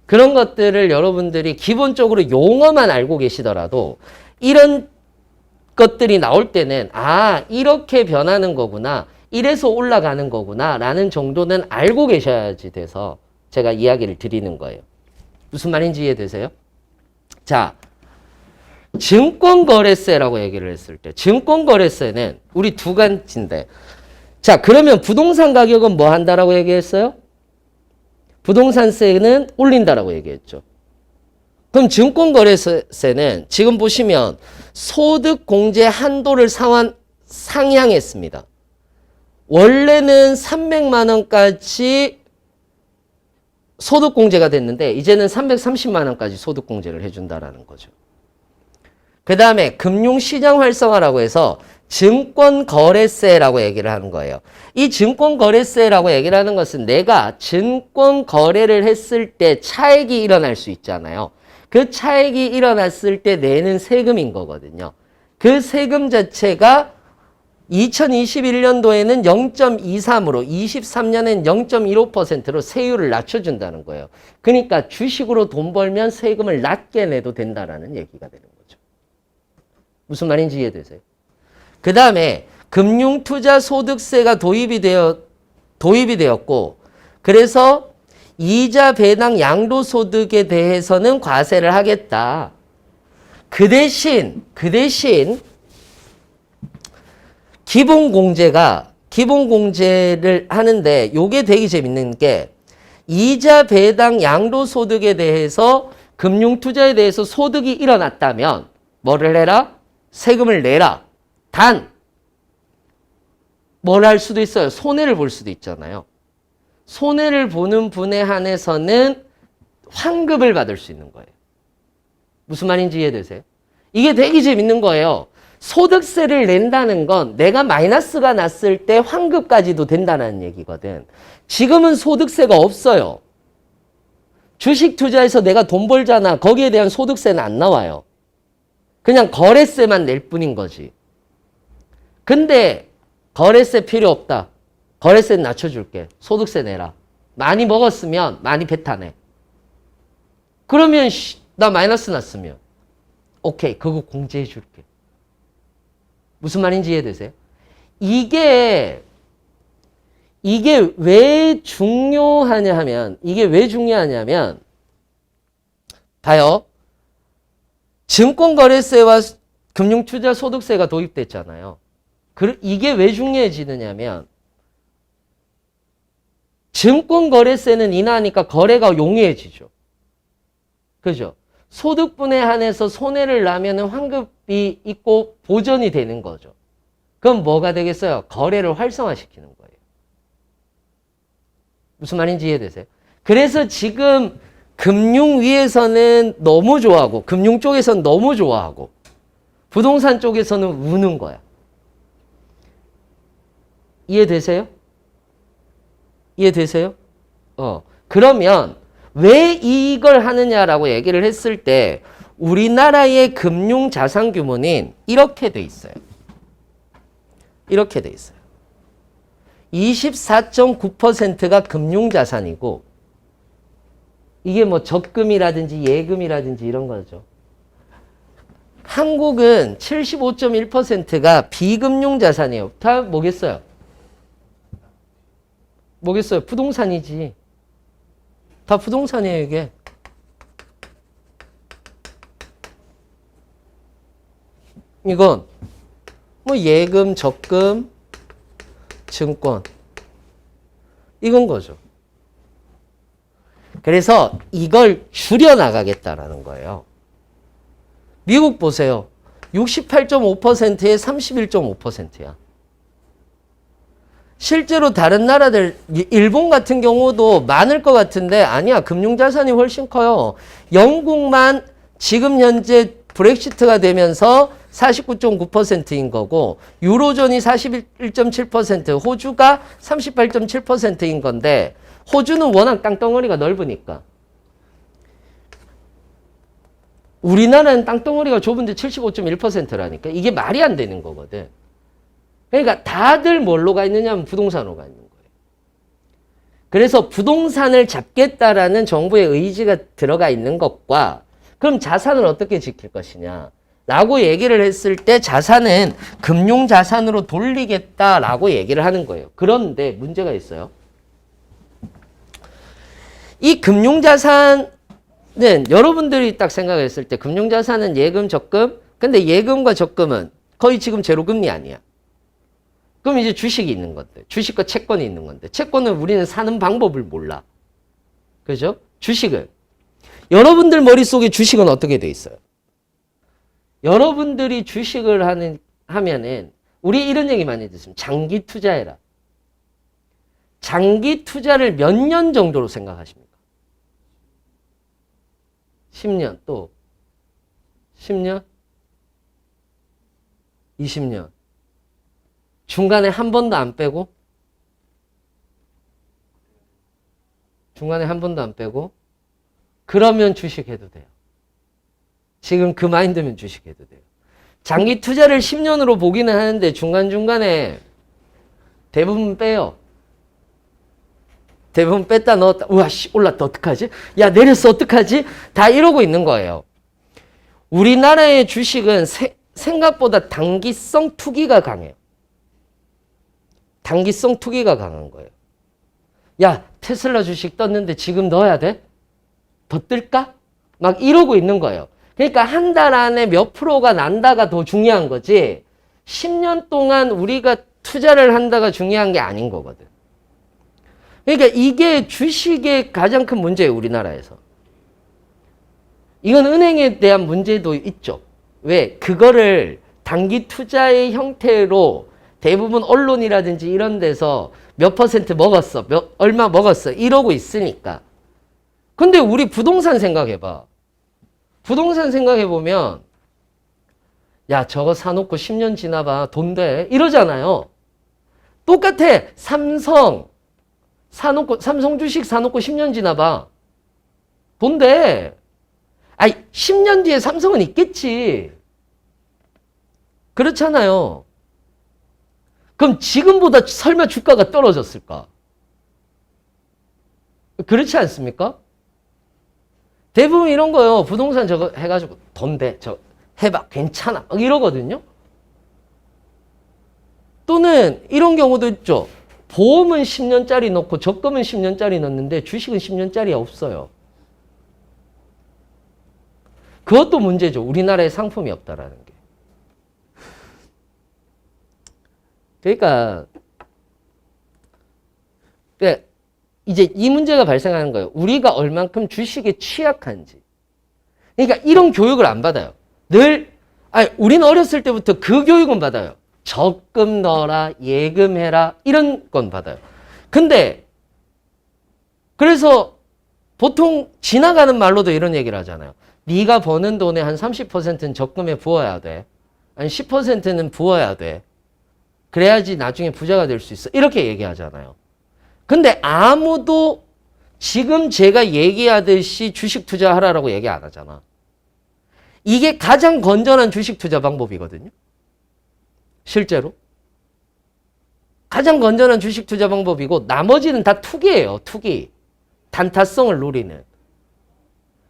S1: 그런 것들을 여러분들이 기본적으로 용어만 알고 계시더라도 이런 것들이 나올 때는 이렇게 변하는 거구나. 이래서 올라가는 거구나. 라는 정도는 알고 계셔야지 돼서 제가 이야기를 드리는 거예요. 무슨 말인지 이해되세요? 자, 증권거래세라고 얘기를 했을 때 증권거래세는 우리 두 가지인데, 자, 그러면 부동산 가격은 뭐 한다라고 얘기했어요? 부동산세는 올린다라고 얘기했죠. 그럼 증권거래세는 지금 보시면 소득공제 한도를 상향했습니다. 원래는 300만 원까지 소득공제가 됐는데 이제는 330만 원까지 소득공제를 해준다라는 거죠. 그 다음에 금융시장 활성화라고 해서 증권거래세라고 얘기를 하는 거예요. 이 증권거래세라고 얘기를 하는 것은 내가 증권거래를 했을 때 차익이 일어날 수 있잖아요. 그 차익이 일어났을 때 내는 세금인 거거든요. 그 세금 자체가 2021년도에는 0.23으로 23년엔 0.15%로 세율을 낮춰준다는 거예요. 그러니까 주식으로 돈 벌면 세금을 낮게 내도 된다라는 얘기가 되는 거죠. 무슨 말인지 이해되세요? 그 다음에 금융투자소득세가 도입이 되었고, 그래서 이자 배당 양도소득에 대해서는 과세를 하겠다. 그 대신 기본공제를 하는데 요게 되게 재밌는 게, 이자 배당 양도소득에 대해서 금융투자에 대해서 소득이 일어났다면 뭐를 해라? 세금을 내라. 단, 뭘 할 수도 있어요. 손해를 볼 수도 있잖아요. 손해를 보는 분에 한해서는 환급을 받을 수 있는 거예요. 무슨 말인지 이해되세요? 이게 되게 재밌는 거예요. 소득세를 낸다는 건 내가 마이너스가 났을 때 환급까지도 된다는 얘기거든. 지금은 소득세가 없어요. 주식 투자해서 내가 돈 벌잖아. 거기에 대한 소득세는 안 나와요. 그냥 거래세만 낼 뿐인 거지. 근데 거래세 필요 없다. 거래세 낮춰줄게. 소득세 내라. 많이 먹었으면 많이 뱉어내. 그러면 나 마이너스 났으면 오케이, 그거 공제해 줄게. 무슨 말인지 이해되세요? 이게 왜 중요하냐 하면 봐요. 증권거래세와 금융투자소득세가 도입됐잖아요. 이게 왜 중요해지느냐면, 증권거래세는 인하하니까 거래가 용이해지죠. 그죠? 소득분에 한해서 손해를 나면 환급이 있고 보전이 되는 거죠. 그럼 뭐가 되겠어요? 거래를 활성화시키는 거예요. 무슨 말인지 이해되세요? 그래서 지금 금융 위에서는 너무 좋아하고, 금융 쪽에서는 너무 좋아하고, 부동산 쪽에서는 우는 거야. 이해되세요? 그러면 왜 이걸 하느냐라고 얘기를 했을 때 우리나라의 금융 자산 규모는 이렇게 돼 있어요. 24.9%가 금융 자산이고, 이게 뭐 적금이라든지 예금이라든지 이런 거죠. 한국은 75.1%가 비금융 자산이에요. 다 뭐겠어요? 부동산이지. 다 부동산이에요, 이게. 이건 뭐 예금, 적금, 증권, 이건 거죠. 그래서 이걸 줄여나가겠다라는 거예요. 미국 보세요. 68.5%에 31.5%야. 실제로 다른 나라들, 일본 같은 경우도 많을 것 같은데 아니야. 금융자산이 훨씬 커요. 영국만 지금 현재 브렉시트가 되면서 49.9%인 거고 유로존이 41.7%, 호주가 38.7%인 건데 호주는 워낙 땅덩어리가 넓으니까 우리나라는 땅덩어리가 좁은데 75.1%라니까 이게 말이 안 되는 거거든. 그러니까 다들 뭘로 가 있느냐 하면 부동산으로 가 있는 거예요. 그래서 부동산을 잡겠다라는 정부의 의지가 들어가 있는 것과 그럼 자산을 어떻게 지킬 것이냐 라고 얘기를 했을 때 자산은 금융자산으로 돌리겠다라고 얘기를 하는 거예요. 그런데 문제가 있어요. 이 금융자산은 여러분들이 딱 생각했을 때 금융자산은 예금, 적금. 근데 예금과 적금은 거의 지금 제로금리 아니야. 그럼 이제 주식이 있는 건데 주식과 채권이 있는 건데 채권은 우리는 사는 방법을 몰라. 그죠? 주식은 여러분들 머릿속에 주식은 어떻게 돼 있어요? 여러분들이 주식을 하면은 우리 이런 얘기 많이 듣습니다. 장기 투자해라. 장기 투자를 몇 년 정도로 생각하십니까? 10년 또 10년? 20년. 중간에 한 번도 안 빼고? 중간에 한 번도 안 빼고? 그러면 주식해도 돼요. 지금 그 마인드면 주식해도 돼요. 장기 투자를 10년으로 보기는 하는데 중간중간에 대부분 빼요. 대부분 뺐다 넣었다. 우와, 씨, 올랐다. 어떡하지? 야, 내렸어. 어떡하지? 다 이러고 있는 거예요. 우리나라의 주식은 생각보다 단기성 투기가 강해요. 단기성 투기가 강한 거예요. 야, 테슬라 주식 떴는데 지금 넣어야 돼? 더 뜰까? 막 이러고 있는 거예요. 그러니까 한 달 안에 몇 프로가 난다가 더 중요한 거지 10년 동안 우리가 투자를 한다가 중요한 게 아닌 거거든. 그러니까 이게 주식의 가장 큰 문제예요. 우리나라에서. 이건 은행에 대한 문제도 있죠. 왜? 그거를 단기 투자의 형태로 대부분 언론이라든지 이런 데서 몇 퍼센트 먹었어. 얼마 먹었어. 이러고 있으니까. 근데 우리 부동산 생각해봐. 부동산 생각해보면 야 저거 사놓고 10년 지나봐. 돈 돼. 이러잖아요. 똑같아. 삼성 주식 사놓고 10년 지나봐. 돈 돼. 아니 10년 뒤에 삼성은 있겠지. 그렇잖아요. 그럼 지금보다 설마 주가가 떨어졌을까? 그렇지 않습니까? 대부분 이런 거요. 부동산 저거 해가지고 돈 돼. 저 해봐. 괜찮아. 이러거든요. 또는 이런 경우도 있죠. 보험은 10년짜리 넣고 적금은 10년짜리 넣는데 주식은 10년짜리 없어요. 그것도 문제죠. 우리나라에 상품이 없다라는 게. 그러니까 이제 이 문제가 발생하는 거예요. 우리가 얼만큼 주식에 취약한지. 그러니까 이런 교육을 안 받아요. 우리는 어렸을 때부터 그 교육은 받아요. 적금 넣어라, 예금해라, 이런 건 받아요. 근데, 그래서 보통 지나가는 말로도 이런 얘기를 하잖아요. 네가 버는 돈의 한 30%는 적금에 부어야 돼. 아니 10%는 부어야 돼. 그래야지 나중에 부자가 될 수 있어. 이렇게 얘기하잖아요. 근데 아무도 지금 제가 얘기하듯이 주식 투자하라라고 얘기 안 하잖아. 이게 가장 건전한 주식 투자 방법이거든요. 실제로. 가장 건전한 주식 투자 방법이고 나머지는 다 투기예요. 투기. 단타성을 노리는.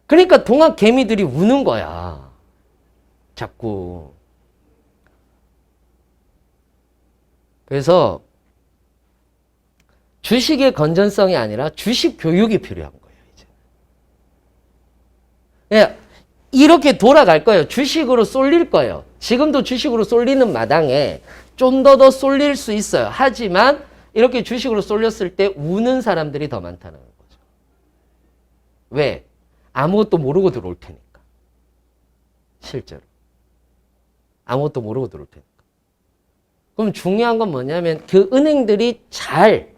S1: 그러니까 동학 개미들이 우는 거야. 자꾸. 그래서 주식의 건전성이 아니라 주식 교육이 필요한 거예요. 이제. 예, 이렇게 돌아갈 거예요. 주식으로 쏠릴 거예요. 지금도 주식으로 쏠리는 마당에 좀 더 쏠릴 수 있어요. 하지만 이렇게 주식으로 쏠렸을 때 우는 사람들이 더 많다는 거죠. 왜? 아무것도 모르고 들어올 테니까. 실제로. 아무것도 모르고 들어올 테니까. 그럼 중요한 건 뭐냐면 그 은행들이 잘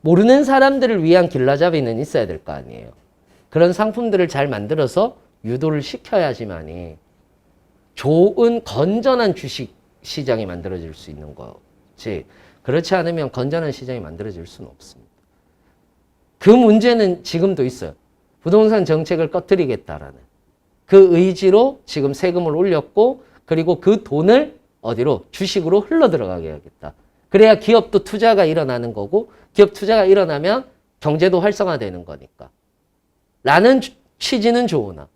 S1: 모르는 사람들을 위한 길라잡이는 있어야 될 거 아니에요. 그런 상품들을 잘 만들어서 유도를 시켜야지만이 좋은 건전한 주식 시장이 만들어질 수 있는 거지. 그렇지 않으면 건전한 시장이 만들어질 수는 없습니다. 그 문제는 지금도 있어요. 부동산 정책을 꺼뜨리겠다라는 그 의지로 지금 세금을 올렸고 그리고 그 돈을 어디로? 주식으로 흘러들어가게 해야겠다. 그래야 기업도 투자가 일어나는 거고 기업 투자가 일어나면 경제도 활성화되는 거니까. 라는 취지는 좋으나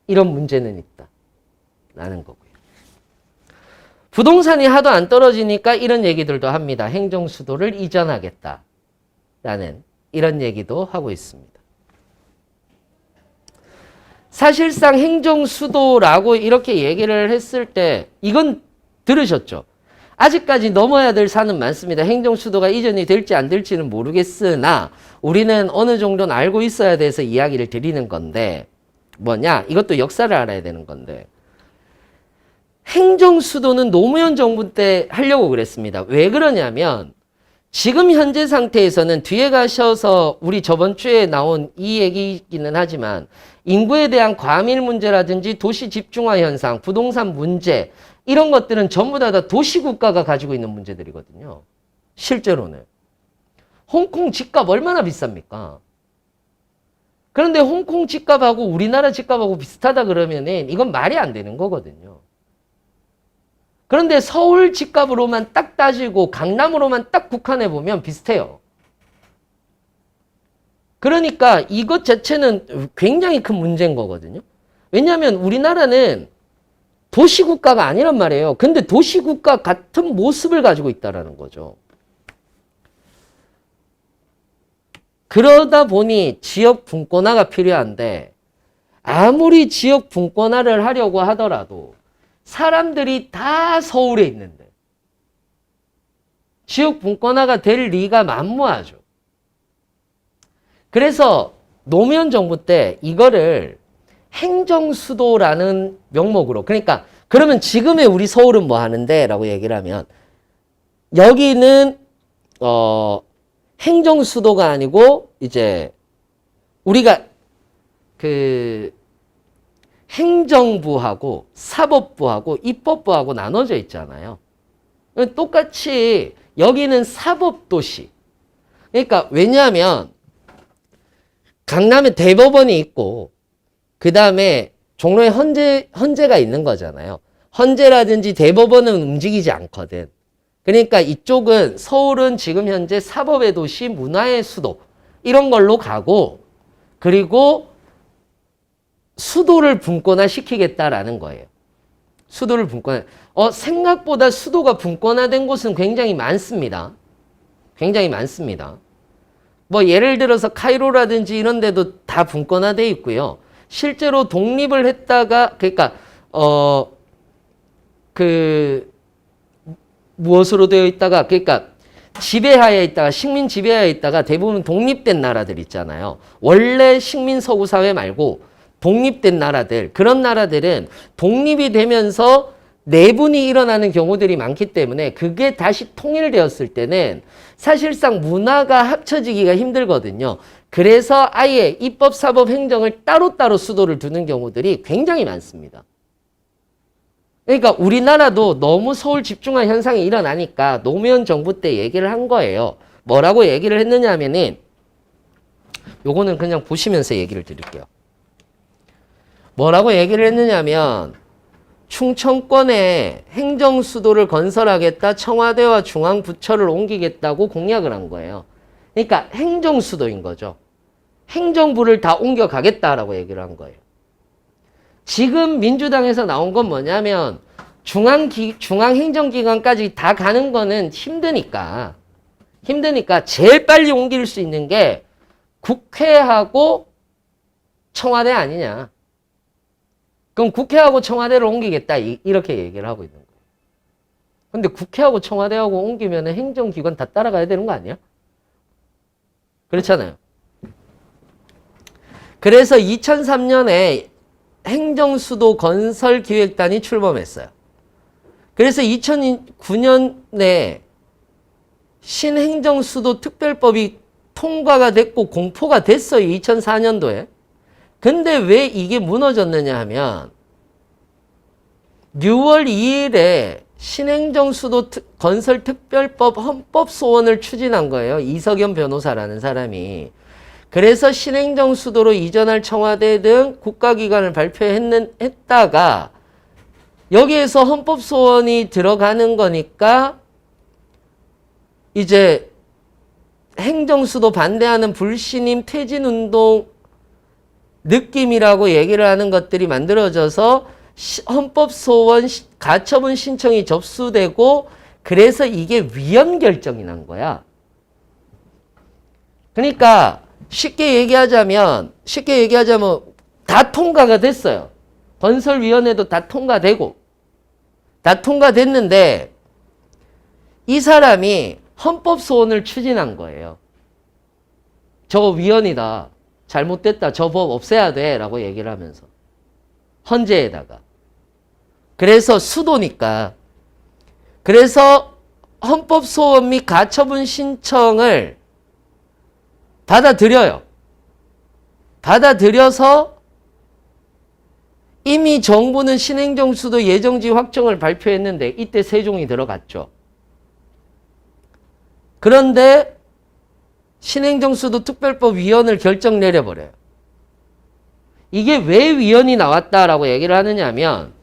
S1: 이런 문제는 있다. 라는 거고요. 부동산이 하도 안 떨어지니까 이런 얘기들도 합니다. 행정수도를 이전하겠다. 라는 이런 얘기도 하고 있습니다. 사실상 행정수도라고 이렇게 얘기를 했을 때 이건 들으셨죠? 아직까지 넘어야 될 산은 많습니다. 행정수도가 이전이 될지 안 될지는 모르겠으나 우리는 어느 정도는 알고 있어야 돼서 이야기를 드리는 건데 뭐냐? 이것도 역사를 알아야 되는 건데 행정수도는 노무현 정부 때 하려고 그랬습니다. 왜 그러냐면 지금 현재 상태에서는 뒤에 가셔서 우리 저번 주에 나온 이 얘기이기는 하지만 인구에 대한 과밀 문제라든지 도시 집중화 현상, 부동산 문제 이런 것들은 전부 다 도시국가가 가지고 있는 문제들이거든요. 실제로는. 홍콩 집값 얼마나 비쌉니까? 그런데 홍콩 집값하고 우리나라 집값하고 비슷하다 그러면은 이건 말이 안 되는 거거든요. 그런데 서울 집값으로만 딱 따지고 강남으로만 딱 국한해 보면 비슷해요. 그러니까 이것 자체는 굉장히 큰 문제인 거거든요. 왜냐하면 우리나라는 도시국가가 아니란 말이에요. 근데 도시국가 같은 모습을 가지고 있다는 거죠. 그러다 보니 지역 분권화가 필요한데 아무리 지역 분권화를 하려고 하더라도 사람들이 다 서울에 있는데 지역 분권화가 될 리가 만무하죠. 그래서 노무현 정부 때 이거를 행정수도라는 명목으로 그러니까 그러면 지금의 우리 서울은 뭐 하는데? 라고 얘기를 하면 여기는 행정수도가 아니고 이제 우리가 그 행정부하고 사법부하고 입법부하고 나눠져 있잖아요. 똑같이 여기는 사법도시. 그러니까 왜냐하면 강남에 대법원이 있고 그 다음에 종로에 헌재가 있는 거잖아요. 헌재라든지 대법원은 움직이지 않거든. 그러니까 이쪽은 서울은 지금 현재 사법의 도시, 문화의 수도 이런 걸로 가고 그리고 수도를 분권화 시키겠다라는 거예요. 수도를 분권화. 생각보다 수도가 분권화된 곳은 굉장히 많습니다. 굉장히 많습니다. 뭐 예를 들어서 카이로라든지 이런 데도 다 분권화돼 있고요. 실제로 독립을 했다가 그러니까 무엇으로 되어 있다가 그러니까 지배하에 있다가 식민 지배하에 있다가 대부분 독립된 나라들 있잖아요. 원래 식민 서구 사회 말고 독립된 나라들 그런 나라들은 독립이 되면서 내분이 일어나는 경우들이 많기 때문에 그게 다시 통일되었을 때는 사실상 문화가 합쳐지기가 힘들거든요. 그래서 아예 입법, 사법, 행정을 따로따로 수도를 두는 경우들이 굉장히 많습니다. 그러니까 우리나라도 너무 서울 집중화 현상이 일어나니까 노무현 정부 때 얘기를 한 거예요. 뭐라고 얘기를 했느냐 하면은 요거는 그냥 보시면서 얘기를 드릴게요. 뭐라고 얘기를 했느냐면 충청권에 행정수도를 건설하겠다 청와대와 중앙부처를 옮기겠다고 공약을 한 거예요. 그러니까 행정수도인 거죠. 행정부를 다 옮겨가겠다라고 얘기를 한 거예요. 지금 민주당에서 나온 건 뭐냐면 중앙행정기관까지 다 가는 거는 힘드니까 제일 빨리 옮길 수 있는 게 국회하고 청와대 아니냐. 그럼 국회하고 청와대를 옮기겠다 이렇게 얘기를 하고 있는 거예요. 근데 국회하고 청와대하고 옮기면 행정기관 다 따라가야 되는 거 아니야? 그렇잖아요. 그래서 2003년에 행정수도 건설기획단이 출범했어요. 그래서 2009년에 신행정수도 특별법이 통과가 됐고 공포가 됐어요. 2004년도에. 근데 왜 이게 무너졌느냐 하면 6월 2일에 신행정수도 건설특별법 헌법소원을 추진한 거예요. 이석연 변호사라는 사람이. 그래서 신행정수도로 이전할 청와대 등 국가기관을 발표했다가 여기에서 헌법소원이 들어가는 거니까 이제 행정수도 반대하는 불신임 퇴진운동 느낌이라고 얘기를 하는 것들이 만들어져서 헌법소원 가처분 신청이 접수되고 그래서 이게 위헌 결정이 난 거야. 그러니까 쉽게 얘기하자면 다 통과가 됐어요. 건설위원회도 다 통과되고 다 통과됐는데 이 사람이 헌법소원을 추진한 거예요. 저거 위헌이다. 잘못됐다. 저 법 없애야 돼. 라고 얘기를 하면서. 헌재에다가. 그래서 수도니까. 그래서 헌법소원 및 가처분 신청을 받아들여요. 받아들여서 이미 정부는 신행정수도 예정지 확정을 발표했는데 이때 세종이 들어갔죠. 그런데 신행정수도 특별법 위헌을 결정 내려버려요. 이게 왜 위헌이 나왔다라고 얘기를 하느냐 하면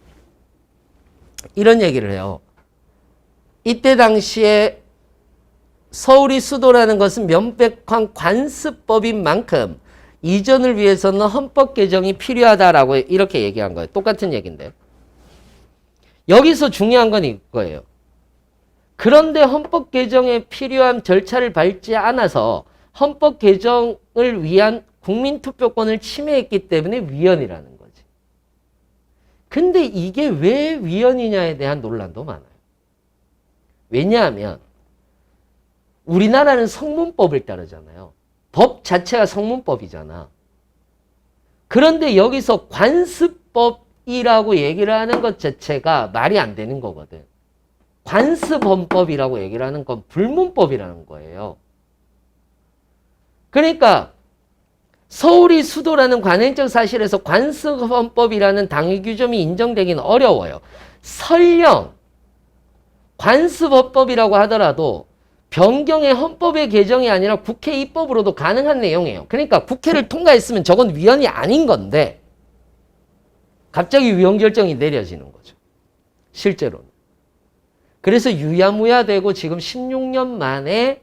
S1: 이런 얘기를 해요. 이때 당시에 서울이 수도라는 것은 명백한 관습법인 만큼 이전을 위해서는 헌법 개정이 필요하다라고 이렇게 얘기한 거예요. 똑같은 얘기인데. 여기서 중요한 건 이거예요. 그런데 헌법 개정에 필요한 절차를 밟지 않아서 헌법 개정을 위한 국민투표권을 침해했기 때문에 위헌이라는 거지. 근데 이게 왜 위헌이냐에 대한 논란도 많아요. 왜냐하면 우리나라는 성문법을 따르잖아요. 법 자체가 성문법이잖아. 그런데 여기서 관습법이라고 얘기를 하는 것 자체가 말이 안 되는 거거든. 관습헌법이라고 얘기를 하는 건 불문법이라는 거예요. 그러니까 서울이 수도라는 관행적 사실에서 관습헌법이라는 당위 규정이 인정되기는 어려워요. 설령 관습헌법이라고 하더라도 변경의 헌법의 개정이 아니라 국회 입법으로도 가능한 내용이에요. 그러니까 국회를 통과했으면 저건 위헌이 아닌 건데 갑자기 위헌 결정이 내려지는 거죠. 실제로는. 그래서 유야무야 되고 지금 16년 만에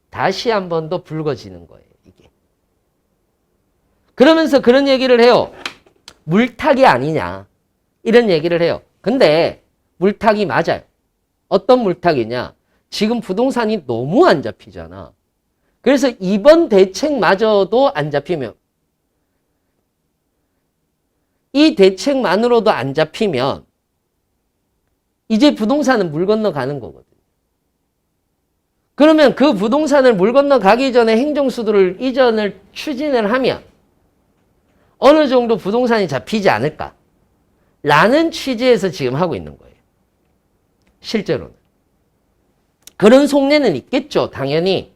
S1: 다시 한 번 더 불거지는 거예요. 이게. 그러면서 그런 얘기를 해요. 물타기 아니냐. 이런 얘기를 해요. 근데 물타기 맞아요. 어떤 물타기냐. 지금 부동산이 너무 안 잡히잖아. 그래서 이번 대책마저도 안 잡히면 이 대책만으로도 안 잡히면 이제 부동산은 물 건너가는 거거든요. 그러면 그 부동산을 물 건너가기 전에 행정수도를 이전을 추진을 하면 어느 정도 부동산이 잡히지 않을까? 라는 취지에서 지금 하고 있는 거예요. 실제로는. 그런 속내는 있겠죠. 당연히.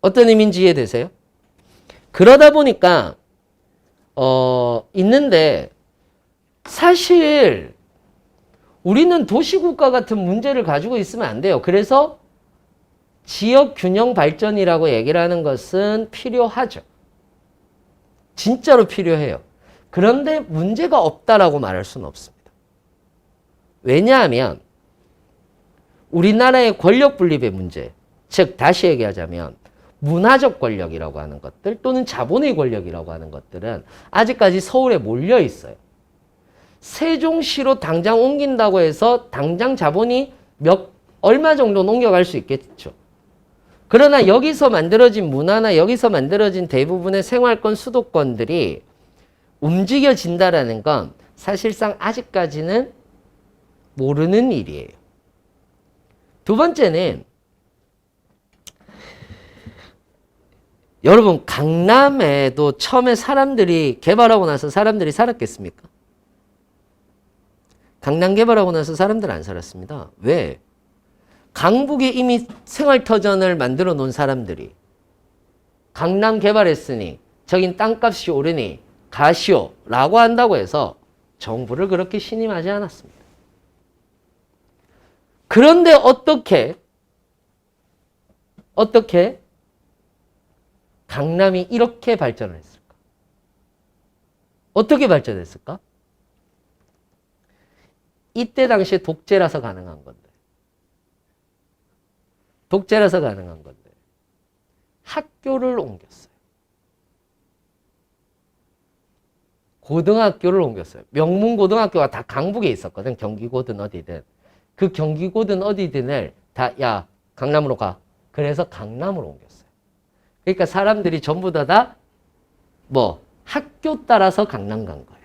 S1: 어떤 의미인지 이해되세요? 그러다 보니까 있는데 사실 우리는 도시국가 같은 문제를 가지고 있으면 안 돼요. 그래서 지역균형 발전이라고 얘기를 하는 것은 필요하죠. 진짜로 필요해요. 그런데 문제가 없다라고 말할 수는 없습니다. 왜냐하면 우리나라의 권력 분립의 문제, 즉 다시 얘기하자면 문화적 권력이라고 하는 것들 또는 자본의 권력이라고 하는 것들은 아직까지 서울에 몰려 있어요. 세종시로 당장 옮긴다고 해서 당장 자본이 얼마 정도는 옮겨갈 수 있겠죠. 그러나 여기서 만들어진 문화나 여기서 만들어진 대부분의 생활권, 수도권들이 움직여진다라는 건 사실상 아직까지는 모르는 일이에요. 두 번째는 여러분 강남에도 처음에 사람들이 개발하고 나서 사람들이 살았겠습니까? 강남 개발하고 나서 사람들 안 살았습니다. 왜? 강북에 이미 생활터전을 만들어 놓은 사람들이 강남 개발했으니 저긴 땅값이 오르니 가시오 라고 한다고 해서 정부를 그렇게 신임하지 않았습니다. 그런데 어떻게 강남이 이렇게 발전을 했을까? 어떻게 발전했을까? 이때 당시에 독재라서 가능한 건데. 독재라서 가능한 건데. 학교를 옮겼어요. 고등학교를 옮겼어요. 명문고등학교가 다 강북에 있었거든. 경기고든 어디든. 그 경기고든 어디든을 다, 야, 강남으로 가. 그래서 강남으로 옮겼어요. 그러니까 사람들이 전부 다 학교 따라서 강남 간 거예요.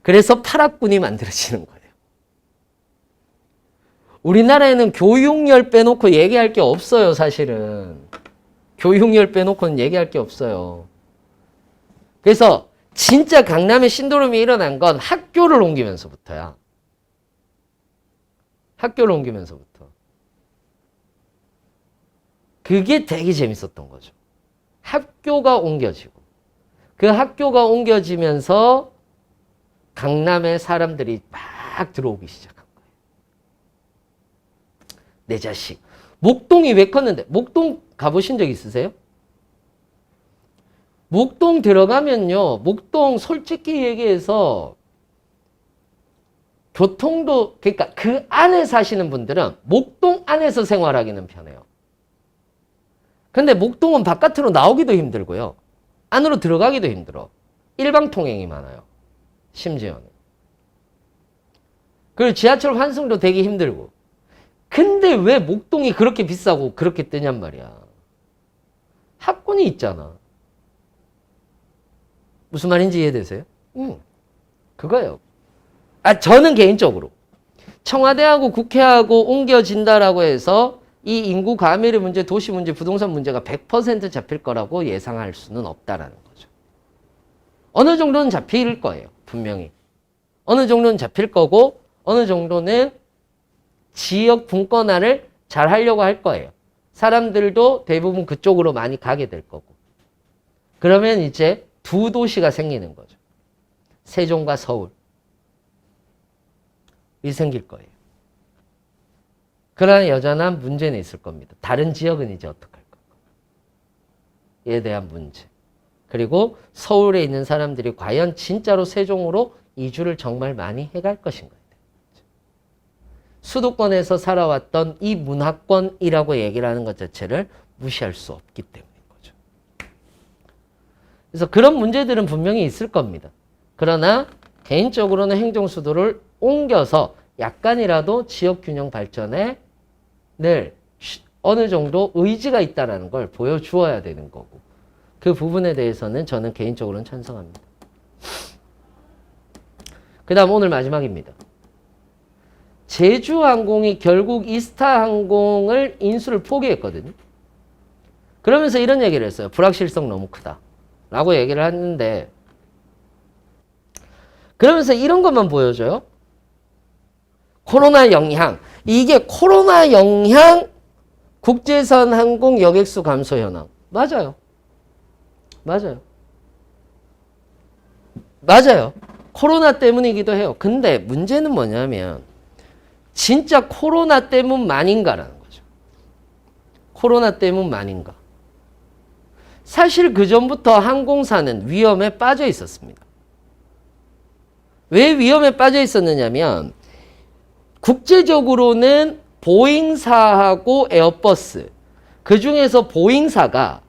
S1: 그래서 파락군이 만들어지는 거예요. 우리나라에는 교육열 빼놓고 얘기할 게 없어요, 사실은. 교육열 빼놓고는 얘기할 게 없어요. 그래서 진짜 강남의 신도림이 일어난 건 학교를 옮기면서부터야. 학교를 옮기면서부터. 그게 되게 재밌었던 거죠. 학교가 옮겨지고 그 학교가 옮겨지면서 강남에 사람들이 막 들어오기 시작한 거예요. 내 자식. 목동이 왜 컸는데? 목동 가보신 적 있으세요? 목동 들어가면요. 목동 솔직히 얘기해서 교통도, 그러니까 그 안에 사시는 분들은 목동 안에서 생활하기는 편해요. 근데 목동은 바깥으로 나오기도 힘들고요. 안으로 들어가기도 힘들어. 일방통행이 많아요. 심지어는. 그리고 지하철 환승도 되게 힘들고. 근데 왜 목동이 그렇게 비싸고 그렇게 뜨냔 말이야. 학군이 있잖아. 무슨 말인지 이해되세요? 그거예요. 저는 개인적으로 청와대하고 국회하고 옮겨진다라고 해서 이 인구 과밀의 문제, 도시 문제, 부동산 문제가 100% 잡힐 거라고 예상할 수는 없다라는 거죠. 어느 정도는 잡힐 거예요. 분명히. 어느 정도는 잡힐 거고 어느 정도는 지역 분권화를 잘 하려고 할 거예요. 사람들도 대부분 그쪽으로 많이 가게 될 거고. 그러면 이제 두 도시가 생기는 거죠. 세종과 서울. 이 생길 거예요. 그러나 여전한 문제는 있을 겁니다. 다른 지역은 이제 어떡할 건가. 이에 대한 문제. 그리고 서울에 있는 사람들이 과연 진짜로 세종으로 이주를 정말 많이 해갈 것인가. 수도권에서 살아왔던 이 문화권이라고 얘기를 하는 것 자체를 무시할 수 없기 때문인 거죠. 그래서 그런 문제들은 분명히 있을 겁니다. 그러나 개인적으로는 행정수도를 옮겨서 약간이라도 지역균형 발전에 늘 어느 정도 의지가 있다는 걸 보여주어야 되는 거고 그 부분에 대해서는 저는 개인적으로는 찬성합니다. 그 다음 오늘 마지막입니다. 제주항공이 결국 이스타항공을 인수를 포기했거든요. 그러면서 이런 얘기를 했어요. 불확실성 너무 크다 라고 얘기를 했는데 그러면서 이런 것만 보여줘요. 코로나 영향. 이게 코로나 영향 국제선 항공 여객수 감소 현황. 맞아요. 맞아요. 맞아요. 코로나 때문이기도 해요. 근데 문제는 뭐냐면 진짜 코로나 때문만인가라는 거죠. 코로나 때문만인가. 사실 그전부터 항공사는 위험에 빠져 있었습니다. 왜 위험에 빠져 있었느냐면 국제적으로는 보잉사하고 에어버스 그 중에서 보잉사가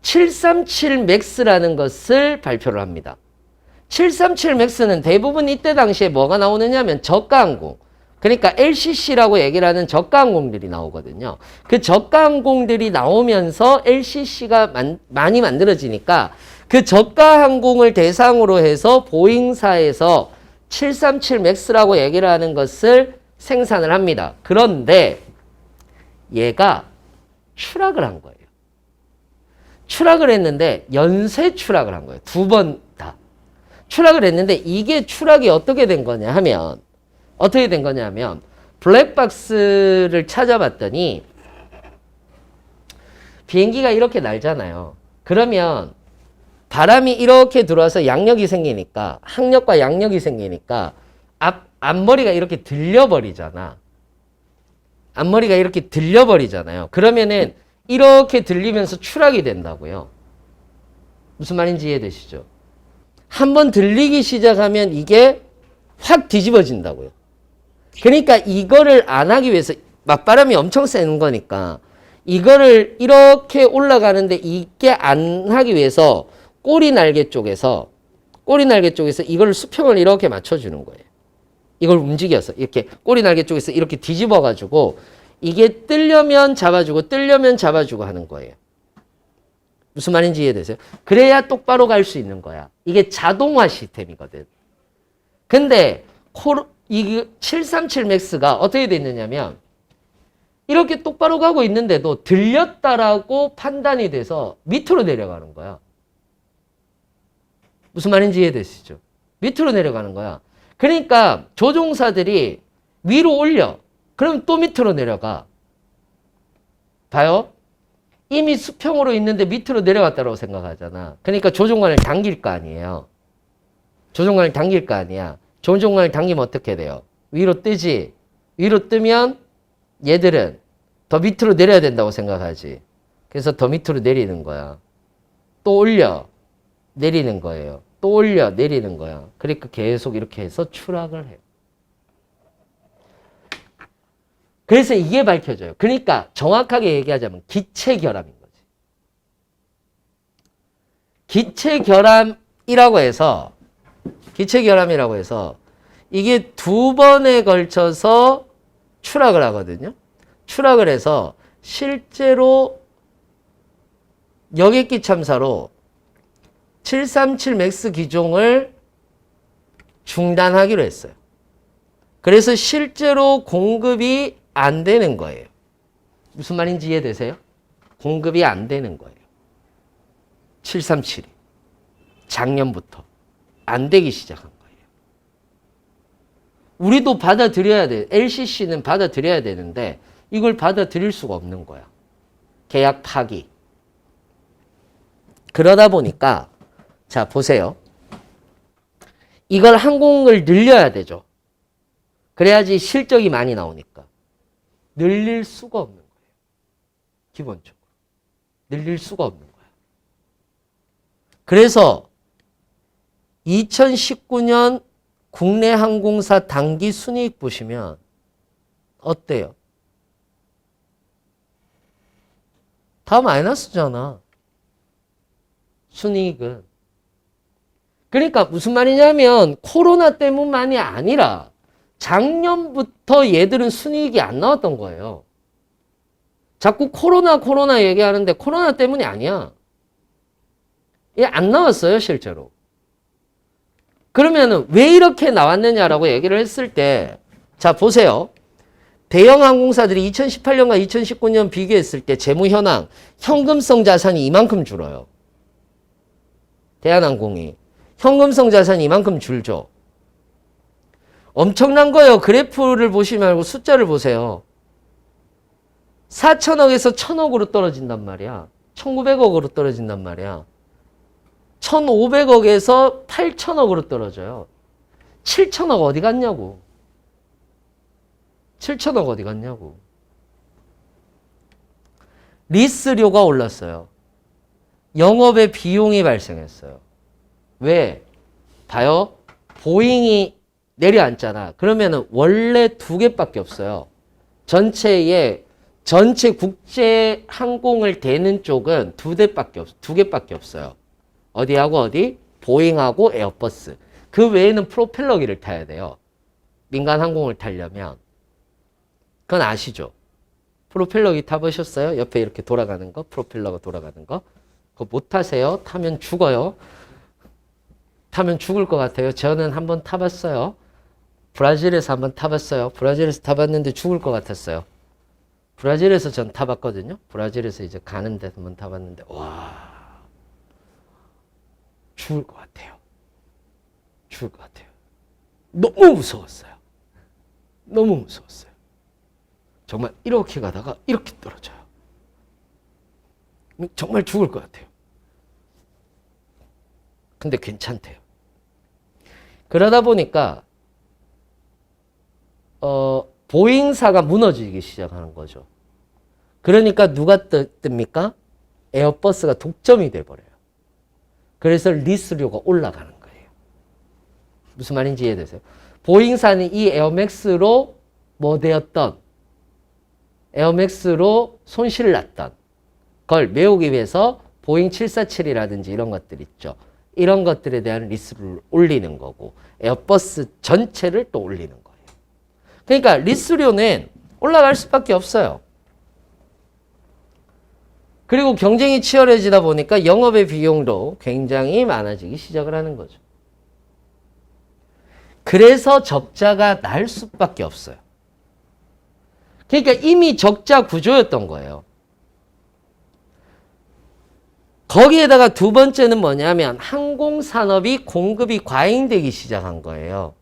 S1: 737 맥스라는 것을 발표를 합니다. 737 맥스는 대부분 이때 당시에 뭐가 나오느냐면 저가항공 그러니까 LCC라고 얘기를 하는 저가항공들이 나오거든요. 그 저가항공들이 나오면서 LCC가 많이 만들어지니까 그 저가항공을 대상으로 해서 보잉사에서 737 맥스라고 얘기를 하는 것을 생산을 합니다. 그런데 얘가 추락을 한 거예요. 추락을 했는데 연쇄 추락을 한 거예요. 두 번 다. 추락을 했는데 이게 추락이 어떻게 된 거냐 하면 블랙박스를 찾아봤더니 비행기가 이렇게 날잖아요. 그러면 바람이 이렇게 들어와서 양력이 생기니까 항력과 양력이 생기니까 앞머리가 이렇게 들려버리잖아. 앞머리가 이렇게 들려버리잖아요. 그러면은 이렇게 들리면서 추락이 된다고요. 무슨 말인지 이해되시죠? 한번 들리기 시작하면 이게 확 뒤집어진다고요. 그러니까 이거를 안 하기 위해서 맞바람이 엄청 세는 거니까 이거를 이렇게 올라가는데 이게 안 하기 위해서 꼬리 날개 쪽에서 이걸 수평을 이렇게 맞춰주는 거예요. 이걸 움직여서 이렇게 꼬리 날개 쪽에서 이렇게 뒤집어 가지고 이게 뜨려면 잡아주고 하는 거예요. 무슨 말인지 이해되세요? 그래야 똑바로 갈 수 있는 거야. 이게 자동화 시스템이거든. 근데 이 737 맥스가 어떻게 돼 있느냐면 이렇게 똑바로 가고 있는데도 들렸다라고 판단이 돼서 밑으로 내려가는 거야. 무슨 말인지 이해되시죠? 밑으로 내려가는 거야. 그러니까 조종사들이 위로 올려. 그럼 또 밑으로 내려가. 봐요. 이미 수평으로 있는데 밑으로 내려갔다고 생각하잖아. 그러니까 조종관을 당길 거 아니에요. 조종관을 당길 거 아니야. 조종관을 당기면 어떻게 돼요? 위로 뜨지. 위로 뜨면 얘들은 더 밑으로 내려야 된다고 생각하지. 그래서 더 밑으로 내리는 거야. 또 올려. 내리는 거예요. 또 올려. 내리는 거야. 그러니까 계속 이렇게 해서 추락을 해요. 그래서 이게 밝혀져요. 그러니까 정확하게 얘기하자면 기체결함인 거지. 기체결함이라고 해서 이게 2번에 걸쳐서 추락을 하거든요. 추락을 해서 실제로 여객기 참사로 737 맥스 기종을 중단하기로 했어요. 그래서 실제로 공급이 안 되는 거예요. 무슨 말인지 이해되세요? 공급이 안 되는 거예요. 737이. 작년부터 안 되기 시작한 거예요. 우리도 받아들여야 돼. LCC는 받아들여야 되는데 이걸 받아들일 수가 없는 거야. 계약 파기. 그러다 보니까 자 보세요. 이걸 항공을 늘려야 되죠. 그래야지 실적이 많이 나오니까. 늘릴 수가 없는 거예요. 기본적으로. 늘릴 수가 없는 거야. 그래서 2019년 국내 항공사 당기 순이익 보시면 어때요? 다 마이너스잖아. 순이익은. 그러니까 무슨 말이냐면 코로나 때문만이 아니라 작년부터 얘들은 순이익이 안 나왔던 거예요. 자꾸 코로나 얘기하는데 코로나 때문이 아니야. 얘 안 나왔어요, 실제로. 그러면은 왜 이렇게 나왔느냐라고 얘기를 했을 때, 자, 보세요. 대형 항공사들이 2018년과 2019년 비교했을 때 재무 현황, 현금성 자산이 이만큼 줄어요. 대한항공이. 현금성 자산이 이만큼 줄죠. 엄청난 거예요. 그래프를 보시지 말고 숫자를 보세요. 4천억에서 1,000억으로 떨어진단 말이야. 1,900억으로 떨어진단 말이야. 1,500억에서 8천억으로 떨어져요. 7천억 어디 갔냐고. 7천억 어디 갔냐고. 리스료가 올랐어요. 영업의 비용이 발생했어요. 왜? 봐요. 보잉이 내려앉잖아. 그러면은 원래 2개밖에 없어요. 전체 국제 항공을 대는 쪽은 2개밖에 없어요. 어디하고 어디? 보잉하고 에어버스. 그 외에는 프로펠러기를 타야 돼요. 민간 항공을 타려면. 그건 아시죠? 프로펠러기 타보셨어요? 옆에 이렇게 돌아가는 거, 프로펠러가 돌아가는 거. 그거 못 타세요? 타면 죽어요. 타면 죽을 것 같아요. 저는 한번 타봤어요. 브라질에서 한번 타봤어요. 브라질에서 타봤는데 죽을 것 같았어요. 브라질에서 전 타봤거든요. 브라질에서 이제 가는 데서 한번 타봤는데 와 죽을 것 같아요. 죽을 것 같아요. 너무 무서웠어요. 너무 무서웠어요. 정말 이렇게 가다가 이렇게 떨어져요. 정말 죽을 것 같아요. 근데 괜찮대요. 그러다 보니까 보잉사가 무너지기 시작하는 거죠. 그러니까 누가 뜹니까? 에어버스가 독점이 돼버려요. 그래서 리스료가 올라가는 거예요. 무슨 말인지 이해되세요? 보잉사는 이 에어맥스로 뭐 되었던, 에어맥스로 손실을 났던 걸 메우기 위해서 보잉 747이라든지 이런 것들 있죠. 이런 것들에 대한 리스를 올리는 거고 에어버스 전체를 또 올리는 거예요. 그러니까 리스료는 올라갈 수밖에 없어요. 그리고 경쟁이 치열해지다 보니까 영업의 비용도 굉장히 많아지기 시작을 하는 거죠. 그래서 적자가 날 수밖에 없어요. 그러니까 이미 적자 구조였던 거예요. 거기에다가 두 번째는 뭐냐면 항공산업이 공급이 과잉되기 시작한 거예요.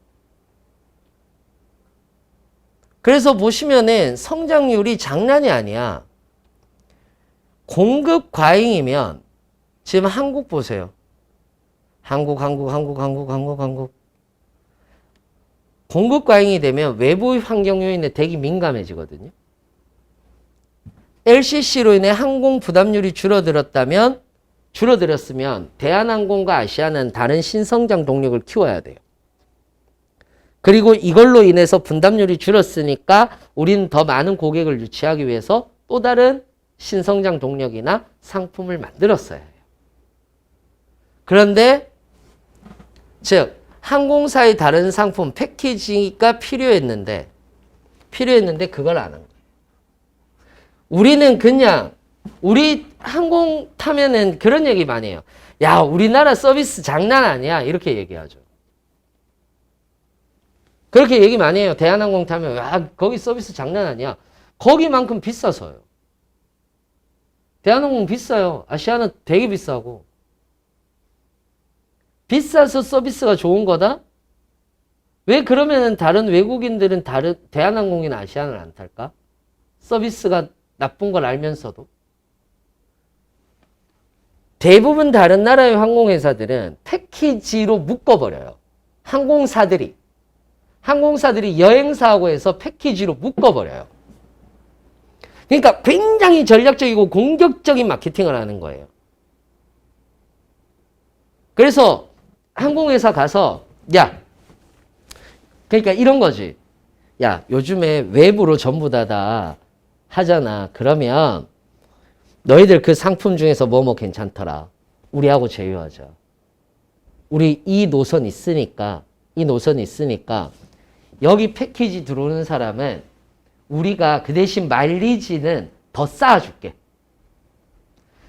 S1: 그래서 보시면은 성장률이 장난이 아니야. 공급 과잉이면 지금 한국 보세요. 한국. 공급 과잉이 되면 외부 환경 요인에 되게 민감해지거든요. LCC로 인해 항공 부담률이 줄어들었으면 대한항공과 아시아는 다른 신성장 동력을 키워야 돼요. 그리고 이걸로 인해서 분담률이 줄었으니까 우리는 더 많은 고객을 유치하기 위해서 또 다른 신성장 동력이나 상품을 만들었어야 해요. 그런데 즉 항공사의 다른 상품 패키지가 필요했는데 그걸 안 한 거예요. 우리는 그냥 우리 항공 타면은 그런 얘기 많이 해요. 야, 우리나라 서비스 장난 아니야. 이렇게 얘기하죠. 그렇게 얘기 많이 해요. 대한항공 타면 야, 거기 서비스 장난 아니야. 거기만큼 비싸서요. 대한항공 비싸요. 아시아는 되게 비싸고. 비싸서 서비스가 좋은 거다? 왜 그러면 다른 외국인들은 대한항공이나 아시아를 안 탈까? 서비스가 나쁜 걸 알면서도. 대부분 다른 나라의 항공회사들은 패키지로 묶어버려요. 항공사들이 여행사하고 해서 패키지로 묶어버려요. 그러니까 굉장히 전략적이고 공격적인 마케팅을 하는 거예요. 그래서 항공회사 가서 그러니까 이런 거지. 야, 요즘에 외부로 전부 다 하잖아. 그러면 너희들 그 상품 중에서 뭐 괜찮더라. 우리하고 제휴하자. 우리 이 노선 있으니까 여기 패키지 들어오는 사람은 우리가 그 대신 마일리지는 더 쌓아줄게.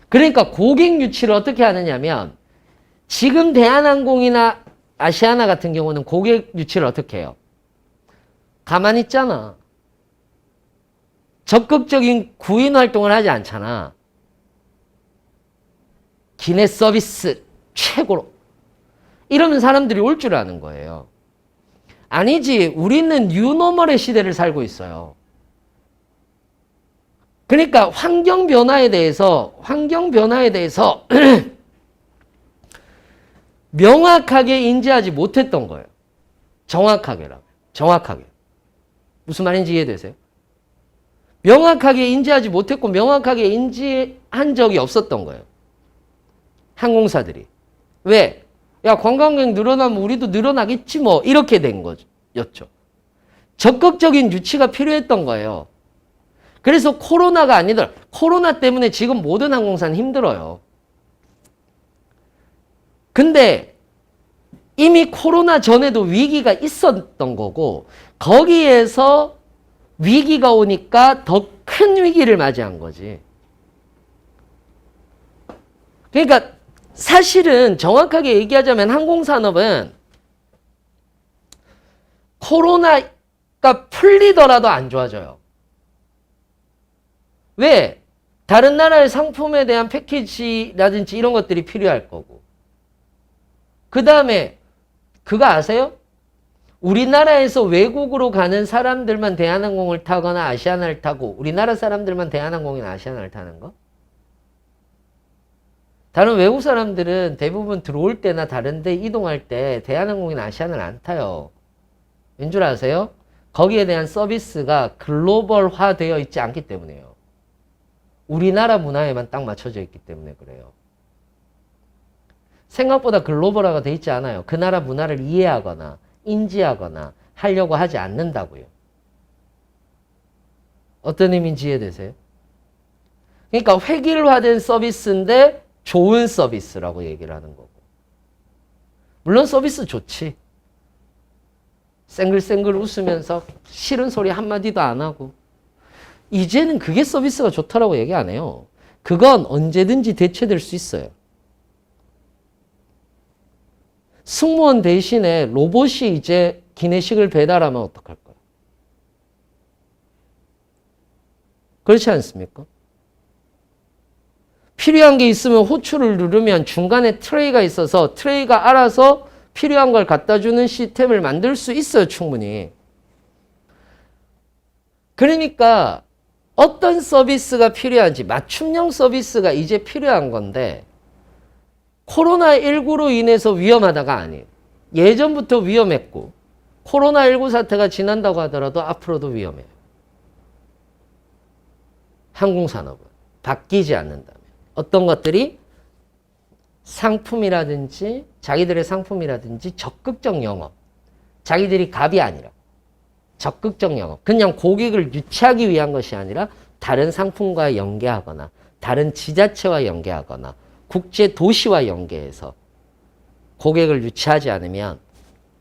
S1: 그러니까 고객 유치를 어떻게 하느냐면 지금 대한항공이나 아시아나 같은 경우는 고객 유치를 어떻게 해요? 가만히 있잖아. 적극적인 구인 활동을 하지 않잖아. 기내 서비스 최고로. 이러면 사람들이 올 줄 아는 거예요. 아니지. 우리는 뉴노멀의 시대를 살고 있어요. 그러니까 환경 변화에 대해서 명확하게 인지하지 못했던 거예요. 정확하게. 무슨 말인지 이해되세요? 명확하게 인지하지 못했고 명확하게 인지한 적이 없었던 거예요. 항공사들이. 왜? 야, 관광객 늘어나면 우리도 늘어나겠지 뭐 이렇게 된 거였죠. 적극적인 유치가 필요했던 거예요. 그래서 코로나가 아니더라. 코로나 때문에 지금 모든 항공사는 힘들어요. 근데 이미 코로나 전에도 위기가 있었던 거고 거기에서 위기가 오니까 더 큰 위기를 맞이한 거지. 그러니까 사실은 정확하게 얘기하자면 항공산업은 코로나가 풀리더라도 안 좋아져요. 왜? 다른 나라의 상품에 대한 패키지라든지 이런 것들이 필요할 거고. 그 다음에 그거 아세요? 우리나라에서 외국으로 가는 사람들만 대한항공을 타거나 아시아나를 타고 우리나라 사람들만 대한항공이나 아시아나를 타는 거? 다른 외국 사람들은 대부분 들어올 때나 다른 데 이동할 때 대한항공이나 아시아나를 안 타요. 왠 줄 아세요? 거기에 대한 서비스가 글로벌화 되어 있지 않기 때문이에요. 우리나라 문화에만 딱 맞춰져 있기 때문에 그래요. 생각보다 글로벌화가 돼 있지 않아요. 그 나라 문화를 이해하거나 인지하거나 하려고 하지 않는다고요. 어떤 의미인지 이해되세요? 그러니까 획일화된 서비스인데 좋은 서비스라고 얘기를 하는 거고. 물론 서비스 좋지. 쌩글쌩글 웃으면서 싫은 소리 한마디도 안 하고. 이제는 그게 서비스가 좋다라고 얘기 안 해요. 그건 언제든지 대체될 수 있어요. 승무원 대신에 로봇이 이제 기내식을 배달하면 어떡할 거야? 그렇지 않습니까? 필요한 게 있으면 호출을 누르면 중간에 트레이가 있어서 트레이가 알아서 필요한 걸 갖다 주는 시스템을 만들 수 있어요, 충분히. 그러니까 어떤 서비스가 필요한지 맞춤형 서비스가 이제 필요한 건데 코로나19로 인해서 위험하다가 아니에요. 예전부터 위험했고 코로나19 사태가 지난다고 하더라도 앞으로도 위험해요. 항공산업은 바뀌지 않는다면. 어떤 것들이 상품이라든지 자기들의 상품이라든지 적극적 영업. 자기들이 갑이 아니라 적극적 영업. 그냥 고객을 유치하기 위한 것이 아니라 다른 상품과 연계하거나 다른 지자체와 연계하거나 국제 도시와 연계해서 고객을 유치하지 않으면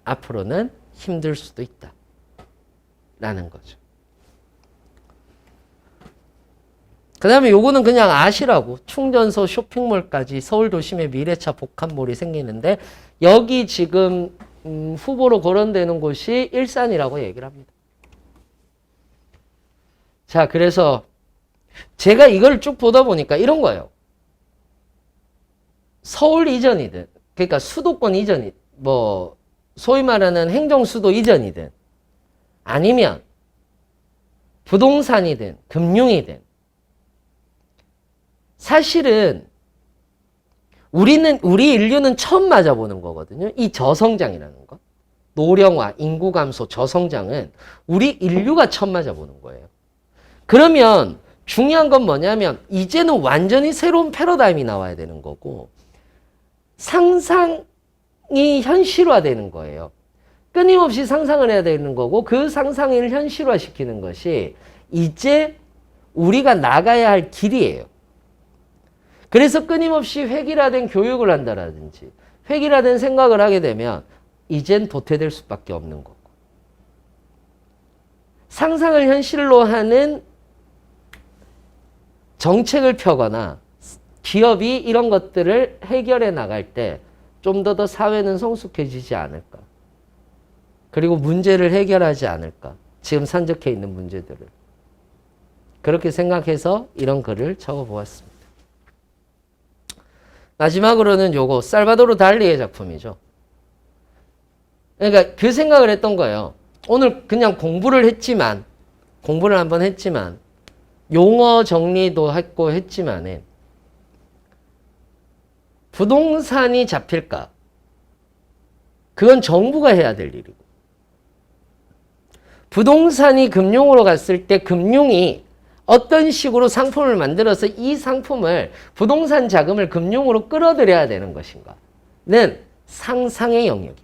S1: 앞으로는 힘들 수도 있다. 라는 거죠. 그 다음에 요거는 그냥 아시라고. 충전소 쇼핑몰까지 서울 도심에 미래차 복합몰이 생기는데 여기 지금 후보로 거론되는 곳이 일산이라고 얘기를 합니다. 자, 그래서 제가 이걸 쭉 보다 보니까 이런 거예요. 서울 이전이든, 그러니까 수도권 이전이, 뭐, 소위 말하는 행정수도 이전이든, 아니면 부동산이든, 금융이든, 사실은 우리 인류는 처음 맞아보는 거거든요. 이 저성장이라는 거. 노령화, 인구 감소, 저성장은 우리 인류가 처음 맞아보는 거예요. 그러면 중요한 건 뭐냐면 이제는 완전히 새로운 패러다임이 나와야 되는 거고 상상이 현실화되는 거예요. 끊임없이 상상을 해야 되는 거고 그 상상을 현실화시키는 것이 이제 우리가 나가야 할 길이에요. 그래서 끊임없이 획일화된 교육을 한다라든지 획일화된 생각을 하게 되면 이젠 도태될 수밖에 없는 거고 상상을 현실로 하는 정책을 펴거나 기업이 이런 것들을 해결해 나갈 때 좀 더 사회는 성숙해지지 않을까. 그리고 문제를 해결하지 않을까. 지금 산적해 있는 문제들을. 그렇게 생각해서 이런 글을 적어보았습니다. 마지막으로는 요거 살바도르 달리의 작품이죠. 그러니까 그 생각을 했던 거예요. 오늘 그냥 공부를 한번 했지만 용어 정리도 했고 했지만은 부동산이 잡힐까? 그건 정부가 해야 될 일이고 부동산이 금융으로 갔을 때 금융이 어떤 식으로 상품을 만들어서 이 상품을 부동산 자금을 금융으로 끌어들여야 되는 것인가는 상상의 영역입니다.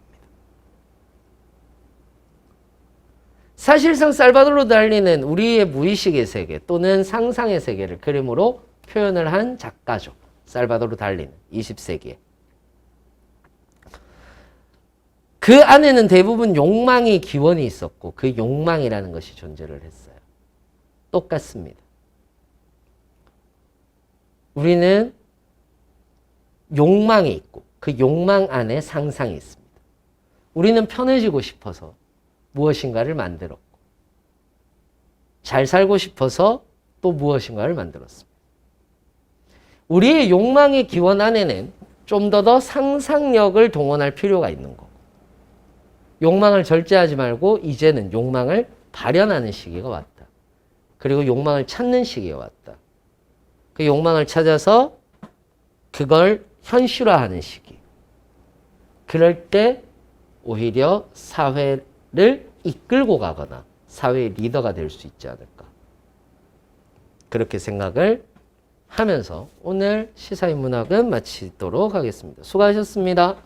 S1: 사실상 살바도르 달리는 우리의 무의식의 세계 또는 상상의 세계를 그림으로 표현을 한 작가죠. 살바도르 달리는 20세기에. 그 안에는 대부분 욕망의 기원이 있었고 그 욕망이라는 것이 존재를 했어요. 똑같습니다. 우리는 욕망이 있고 그 욕망 안에 상상이 있습니다. 우리는 편해지고 싶어서 무엇인가를 만들었고 잘 살고 싶어서 또 무엇인가를 만들었습니다. 우리의 욕망의 기원 안에는 좀 더 상상력을 동원할 필요가 있는 거고 욕망을 절제하지 말고 이제는 욕망을 발현하는 시기가 왔다. 그리고 욕망을 찾는 시기가 왔다. 그 욕망을 찾아서 그걸 현실화하는 시기. 그럴 때 오히려 사회를 이끌고 가거나 사회의 리더가 될 수 있지 않을까. 그렇게 생각을 하면서 오늘 시사인문학은 마치도록 하겠습니다. 수고하셨습니다.